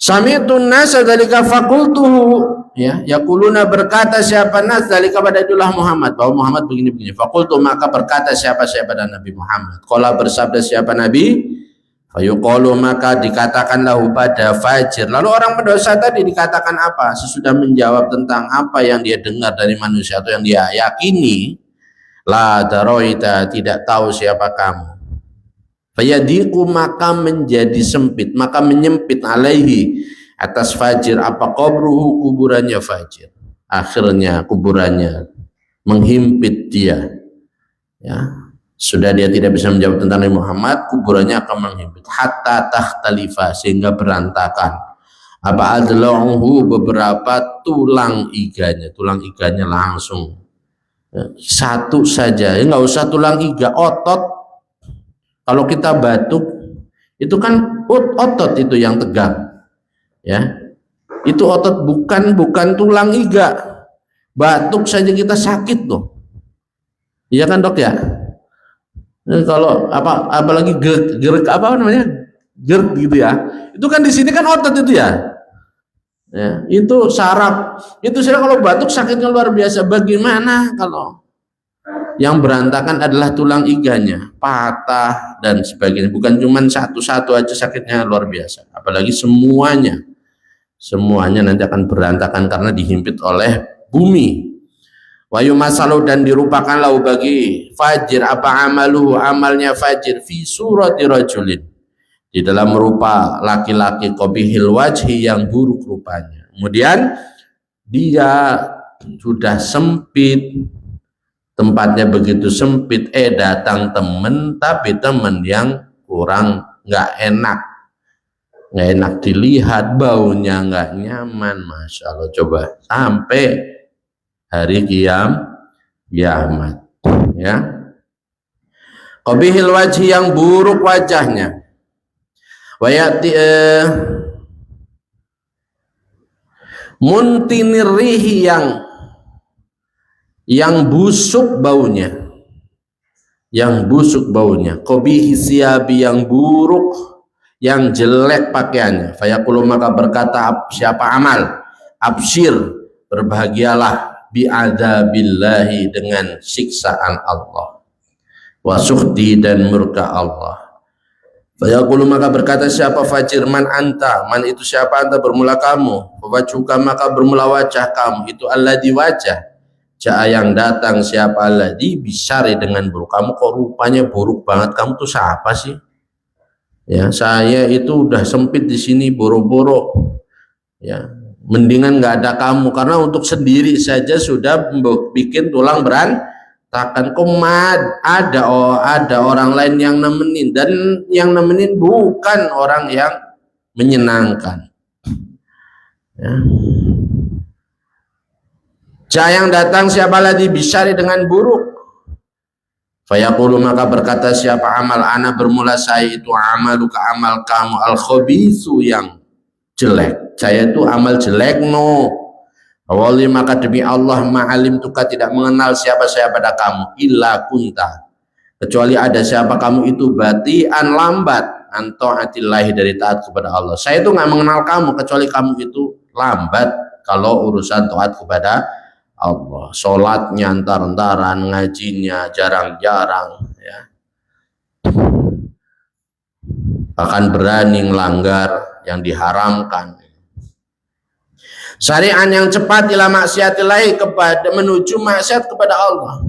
Sami'tun nasa dzalika faqultuhu ya, yaquluna, berkata siapa nas dzalika pada Abdullah Muhammad, bahwa Muhammad begini-begini. Faqultu, maka berkata siapa pada Nabi Muhammad. Qala, bersabda siapa Nabi, fayuqalu, maka dikatakan lahu pada fajir. Lalu orang berdosa tadi dikatakan apa? Sesudah menjawab tentang apa yang dia dengar dari manusia atau yang dia yakini, la daroita, tidak tahu siapa kamu. Fayadiku, maka menjadi sempit, maka menyempit alaihi, atas fajir, apa qabruhu, kuburannya fajir. Akhirnya kuburannya menghimpit dia ya. Sudah dia tidak bisa menjawab tentang Nabi Muhammad, kuburannya akan menghimpit hatta takhtalifa, sehingga berantakan apa adla'uhu, beberapa tulang iganya langsung satu saja ya, nggak usah tulang iga, otot. Kalau kita batuk itu kan otot itu yang tegang ya, itu otot, bukan tulang iga. Batuk saja kita sakit loh, iya kan dok ya? Kalau apalagi gerak apa namanya, gerak gitu ya, itu kan di sini kan otot itu ya, itu saraf itu. Saya kalau batuk sakitnya luar biasa. Bagaimana kalau yang berantakan adalah tulang iganya patah dan sebagainya? Bukan cuma satu-satu aja sakitnya luar biasa, apalagi semuanya nanti akan berantakan karena dihimpit oleh bumi. Wa yumasalu, dan dirupakan lahu bagi fajir apa amaluhu, amalnya fajir, fi surati rajulin, di dalam rupa laki-laki, qabihil wajhi, yang buruk rupanya. Kemudian dia sudah sempit, tempatnya begitu sempit, datang temen, tapi temen yang kurang nggak enak dilihat, baunya nggak nyaman, masya Allah. Coba sampai hari kiamat ya. Qabihil wajhi, yang buruk wajahnya. Wayati muntinirihi, yang busuk baunya, qabihi siyabi, yang buruk, yang jelek pakaiannya. Fayaqulu, maka berkata siapa amal, absyir, berbahagialah, bi'adzabillahi, dengan siksaan Allah, wa sukhdi, dan murka Allah. Fayaqulu, maka berkata siapa fajir, man anta, man itu siapa anta, bermula kamu, wajhuka, maka bermula wajah kamu, itu alladzi, wajah, ja'a, yang datang, siapa alladzi, bisyari, dengan buruk. Kamu kok rupanya buruk banget, kamu tuh siapa sih ya? Saya itu udah sempit di sini, boro-boro ya, mendingan nggak ada kamu, karena untuk sendiri saja sudah bikin tulang berantakan. Komad ada orang lain yang nemenin, dan yang nemenin bukan orang yang menyenangkan ya. Yang datang siapa lagi, bisyari, dengan buruk. Fayaqulu, maka berkata siapa amal, ana, bermula saya itu, amaluka, amal kamu, al khabisu, yang jelek, saya itu amal jelek, no. Awali, maka demi Allah, ma'alim tuka, tidak mengenal siapa saya pada kamu, illa kunta, kecuali ada siapa kamu itu, batian, lambat, anta'atillahi, dari taat kepada Allah. Saya itu nggak mengenal kamu kecuali kamu itu lambat kalau urusan taat kepada Allah. Sholatnya antar-antaran, ngajinya jarang-jarang ya, bahkan berani melanggar yang diharamkan. Syariat yang cepat ila maksiatillahi, kepada menuju maksiat kepada Allah.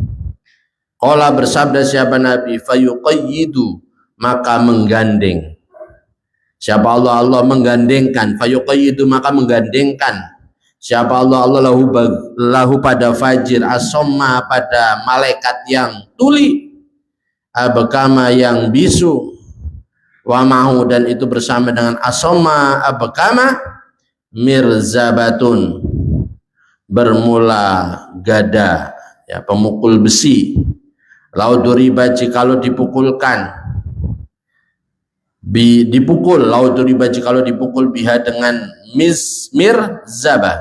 Qala bersabda siapa Nabi, fayuqayyidu maka menggandeng. Siapa Allah? Allah menggandengkan. Fayuqayyidu maka menggandengkan. Siapa Allah? Allah lahu pada fajir, asomma pada malaikat yang tuli, abkama yang bisu, wa mahu dan itu bersama dengan asomma abkama, mirzabatun bermula gada, ya, pemukul besi. Lauduriba jikalau dipukulkan, dipukul, lauduriba jikalau dipukul biha dengan mirzabah,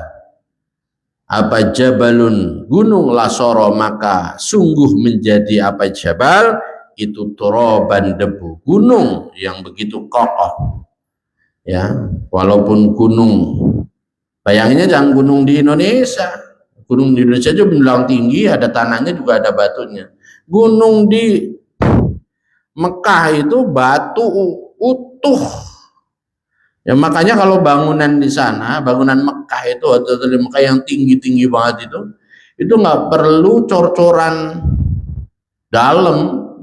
apa jabalun gunung, lasoro maka sungguh menjadi apa jabal itu turaban debu, gunung yang begitu kokoh, ya, walaupun gunung, bayanginnya jangan gunung di Indonesia. Gunung di Indonesia aja bilang tinggi, ada tanahnya juga ada batunya. Gunung di Mekah itu batu utuh. Ya makanya kalau bangunan di sana, bangunan Mekah itu, atau di Mekah yang tinggi-tinggi banget itu nggak perlu cor-coran dalam,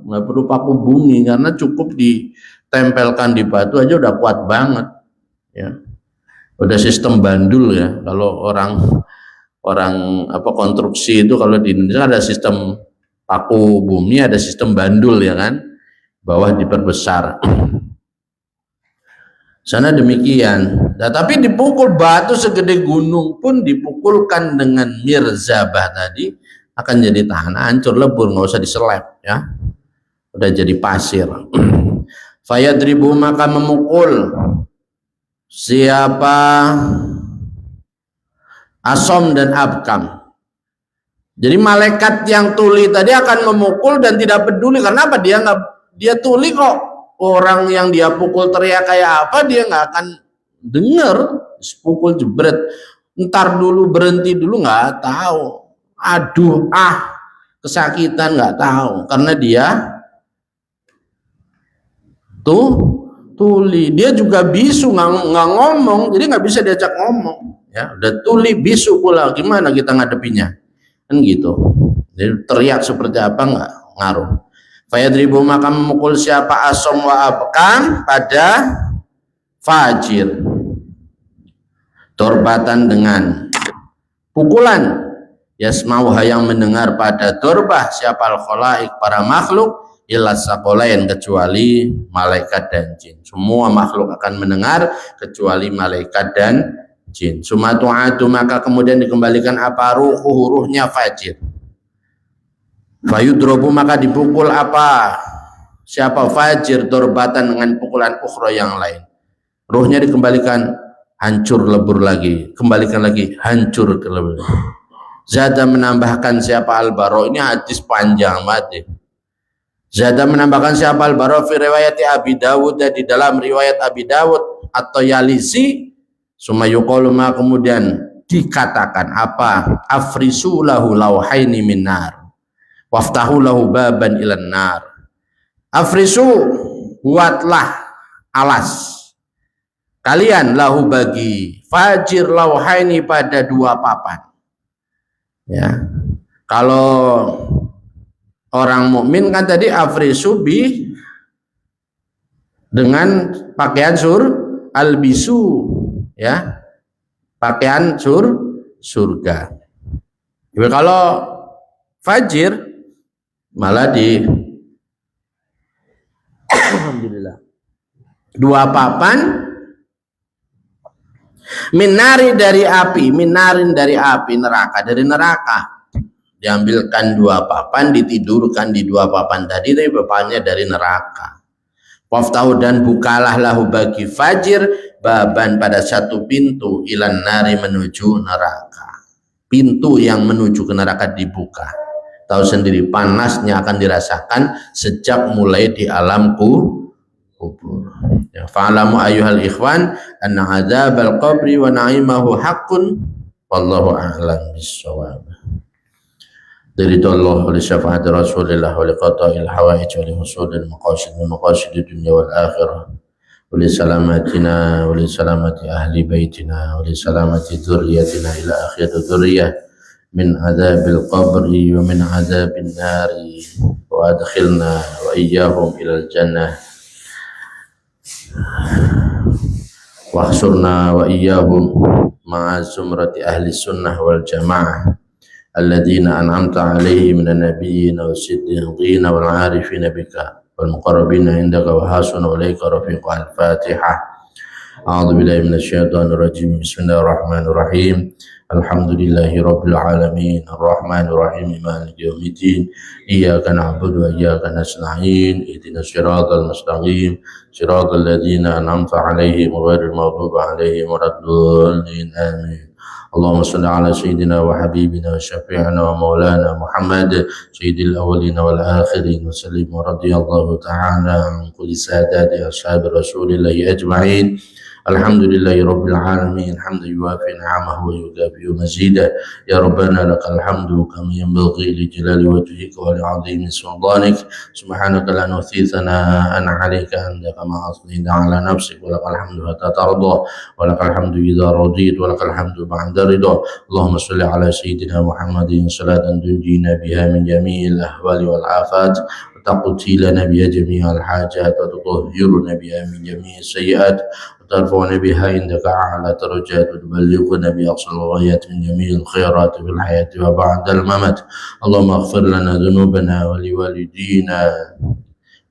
nggak perlu paku bumi, karena cukup ditempelkan di batu aja udah kuat banget. Ya, udah sistem bandul ya. Kalau orang apa konstruksi itu, kalau di Indonesia ada sistem paku bumi, ada sistem bandul ya kan, bawah diperbesar. Sana demikian. Nah, tapi dipukul batu segede gunung pun dipukulkan dengan mirzabah tadi akan jadi tahan, hancur lebur, nggak usah diselep ya, udah jadi pasir. Fayadribu maka memukul siapa Asom dan Abkam. Jadi malaikat yang tuli tadi akan memukul dan tidak peduli, karena apa? Dia tuli kok, orang yang dia pukul teriak kayak apa dia nggak akan denger. Pukul jebret, ntar dulu, berhenti dulu, nggak tahu. Aduh, kesakitan, nggak tahu, karena dia tuli. Dia juga bisu, nggak ngomong, jadi nggak bisa diajak ngomong. Ya, udah tuli bisu pula, gimana kita ngadepinya? Kan gitu. Jadi teriak seperti apa nggak ngaruh. Fayadribu maka memukul siapa Asom wa Abkam pada fajir, torbatan dengan pukulan, yasmauha yang mendengar pada torbah siapa al-khalaik para makhluk, ilas sakolain kecuali malaikat dan jin. Semua makhluk akan mendengar kecuali malaikat dan jin. Sumatu'atu maka kemudian dikembalikan apa ruhnya fajir. Fayudrobu maka dipukul apa siapa fajir torbatan dengan pukulan ukhra yang lain. Ruhnya dikembalikan, hancur lebur lagi, kembalikan lagi, hancur lebur. Zada menambahkan siapa al-baro, ini hadis panjang banget. Zada menambahkan siapa al-baro fi riwayat Abi Dawud, di dalam riwayat Abi Dawud atau Yalisi, sumayuqalu kemudian dikatakan apa? Afrisu lahu lauhaini min nar waftahu lahu baban ilan nar. Afrisu, buatlah alas kalian lahu bagi fajir lauhaini pada dua papan. Ya, kalau orang mukmin kan tadi afrisu bi dengan pakaian albisu, ya, pakaian surga. Jadi kalau fajir malah di alhamdulillah dua papan minari dari api, minarin dari api neraka, dari neraka diambilkan dua papan, ditidurkan di dua papan tadi, tapi papannya dari neraka. Waftahu dan bukalah lahu bagi fajir baban pada satu pintu ilan nari menuju neraka. Pintu yang menuju ke neraka dibuka. Tahu sendiri panasnya akan dirasakan sejak mulai di alam kubur. Ya, fa'alamu ayyuhal ikhwan anna adzabal qabri wa na'imahu haqqun wallahu a'lam bissawab. Dari Allah oleh syafaat Rasulullah oleh qata'il hawaij oleh husulil maqasid dunya wal akhirah oleh salamatina oleh salamati ahli baitina oleh salamati dzurriyyatina ila akhir dzurriyyah من عذاب القبر ومن عذاب النار وأدخلنا وإياهم إلى الجنة واحشرنا وإياهم مع زمرة أهل السنة والجماعة الذين أنعمت عليهم من النبيين والصديقين والعارفين بك والمقربين عندك وحسن أولئك رفيقا. الفاتحة. أعوذ بالله من الشيطان الرجيم. بسم الله الرحمن الرحيم. الحمد لله رب العالمين الرحمن الرحيم مالك يوم الدين إياك نعبد وإياك نستعين اهدنا الصراط المستقيم صراط الذين أنعمت عليهم غير المغضوب عليهم ولا الضالين آمين. اللهم صل على سيدنا وحبيبنا وشفيعنا ومولانا محمد سيد الأولين والآخرين وسلم. ورضي الله تعالى عن كل سادات أصحاب رسول الله أجمعين. الحمد لله رب العالمين حمدا يوافي نعمه ويكافئ مزيدا. يا ربنا لك الحمد كما ينبغي لجلال وجهك ولعظيم سلطانك. سبحانك لا نحصي ثناء عليك أنت كما أثنيت على نفسك. ولك الحمد حتى ترضى ولك الحمد إذا رضيت ولك الحمد بعد رضا. اللهم صل على سيدنا محمد صلاة تنجينا بها من جميع الأهوال والآفات وتقضي لنا بها جميع الحاجات وتطهرنا بها من جميع السيئات وترفعنا بها عندك أعلى درجات وتبلغنا بأقصى الغايات من جميع الخيرات في الحياة وبعد الممات. اللهم اغفر لنا ذنوبنا ولوالدينا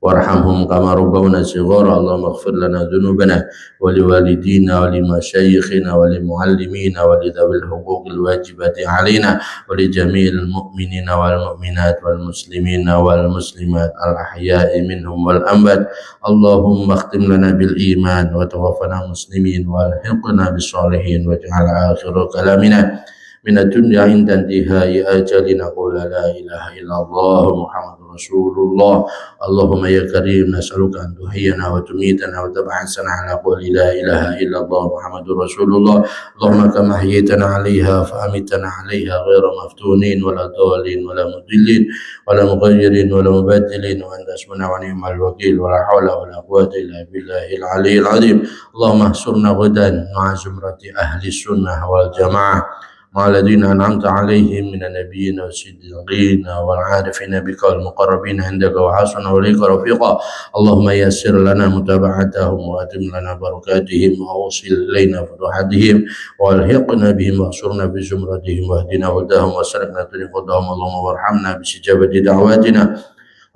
وارحمهم كما ربونا صغارا. اللهم اغفر لنا ذنوبنا ولوالدينا ولمشايخنا ولمعلمينا ولذوي الحقوق الواجبة علينا ولجميع المؤمنين والمؤمنات والمسلمين والمسلمات الأحياء منهم والأموات. اللهم اختم لنا بالإيمان وتوفنا مسلمين والحقنا بالصالحين واجعل آخر كلامنا من الدنيا عند انتهاء أجلنا قول لا إله إلا الله محمد رسول الله. اللهم يا كريم نسألك أن تحيينا وتميتنا وتبعثنا على قول لا إله إلا الله محمد رسول الله. اللهم كما حييتنا عليها فأمتنا عليها غير مفتونين ولا ضالين ولا مضلين ولا مغيرين ولا مبدلين وأنت حسبنا ونعم الوكيل ولا حول ولا قوة إلا بالله العلي العظيم. اللهم احشرنا غدا مع زمرة أهل السنة والجماعة مع الذين أنعمت عليهم من النبيين والصديقين والعارفين بك والمقربين عندك وحسن أولئك رفيقا. اللهم يسر لنا متابعتهم وأتم لنا بركاتهم وأوصل إلينا فتوحاتهم والحقنا بهم واحشرنا بزمرتهم واهدنا هداهم وسلكنا طريقهم. اللهم وارحمنا باستجابة دعواتنا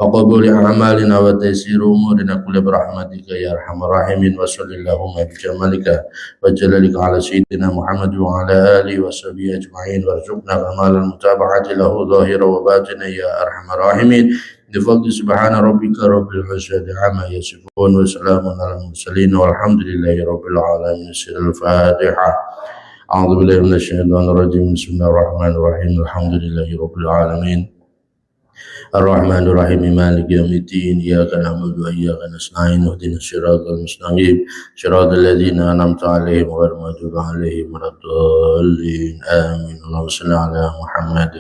وقبول أعمالنا وتيسير أمورنا كل برحمتك يا أرحم الراحمين. وصل اللهم بجمالك وجلالك على سيدنا محمد وعلى آله وصحبه أجمعين وارزقنا كمال المتابعة له ظاهرا وباطنا يا أرحم الراحمين. بفضل سبحان ربك رب العزة عما يصفون وسلام على المرسلين والحمد لله رب العالمين. سر الفاتحة. أعوذ بالله من الشيطان الرجيم. بسم الله الرحمن الرحيم. الحمد لله رب العالمين الرحمن الرحيم مالك يوم الدين إياك نعبد وإياك نستعين اهدنا الصراط المستقيم صراط الذين أنعمت عليهم غير المغضوب عليهم ولا الضالين آمين. اللهم صل على محمد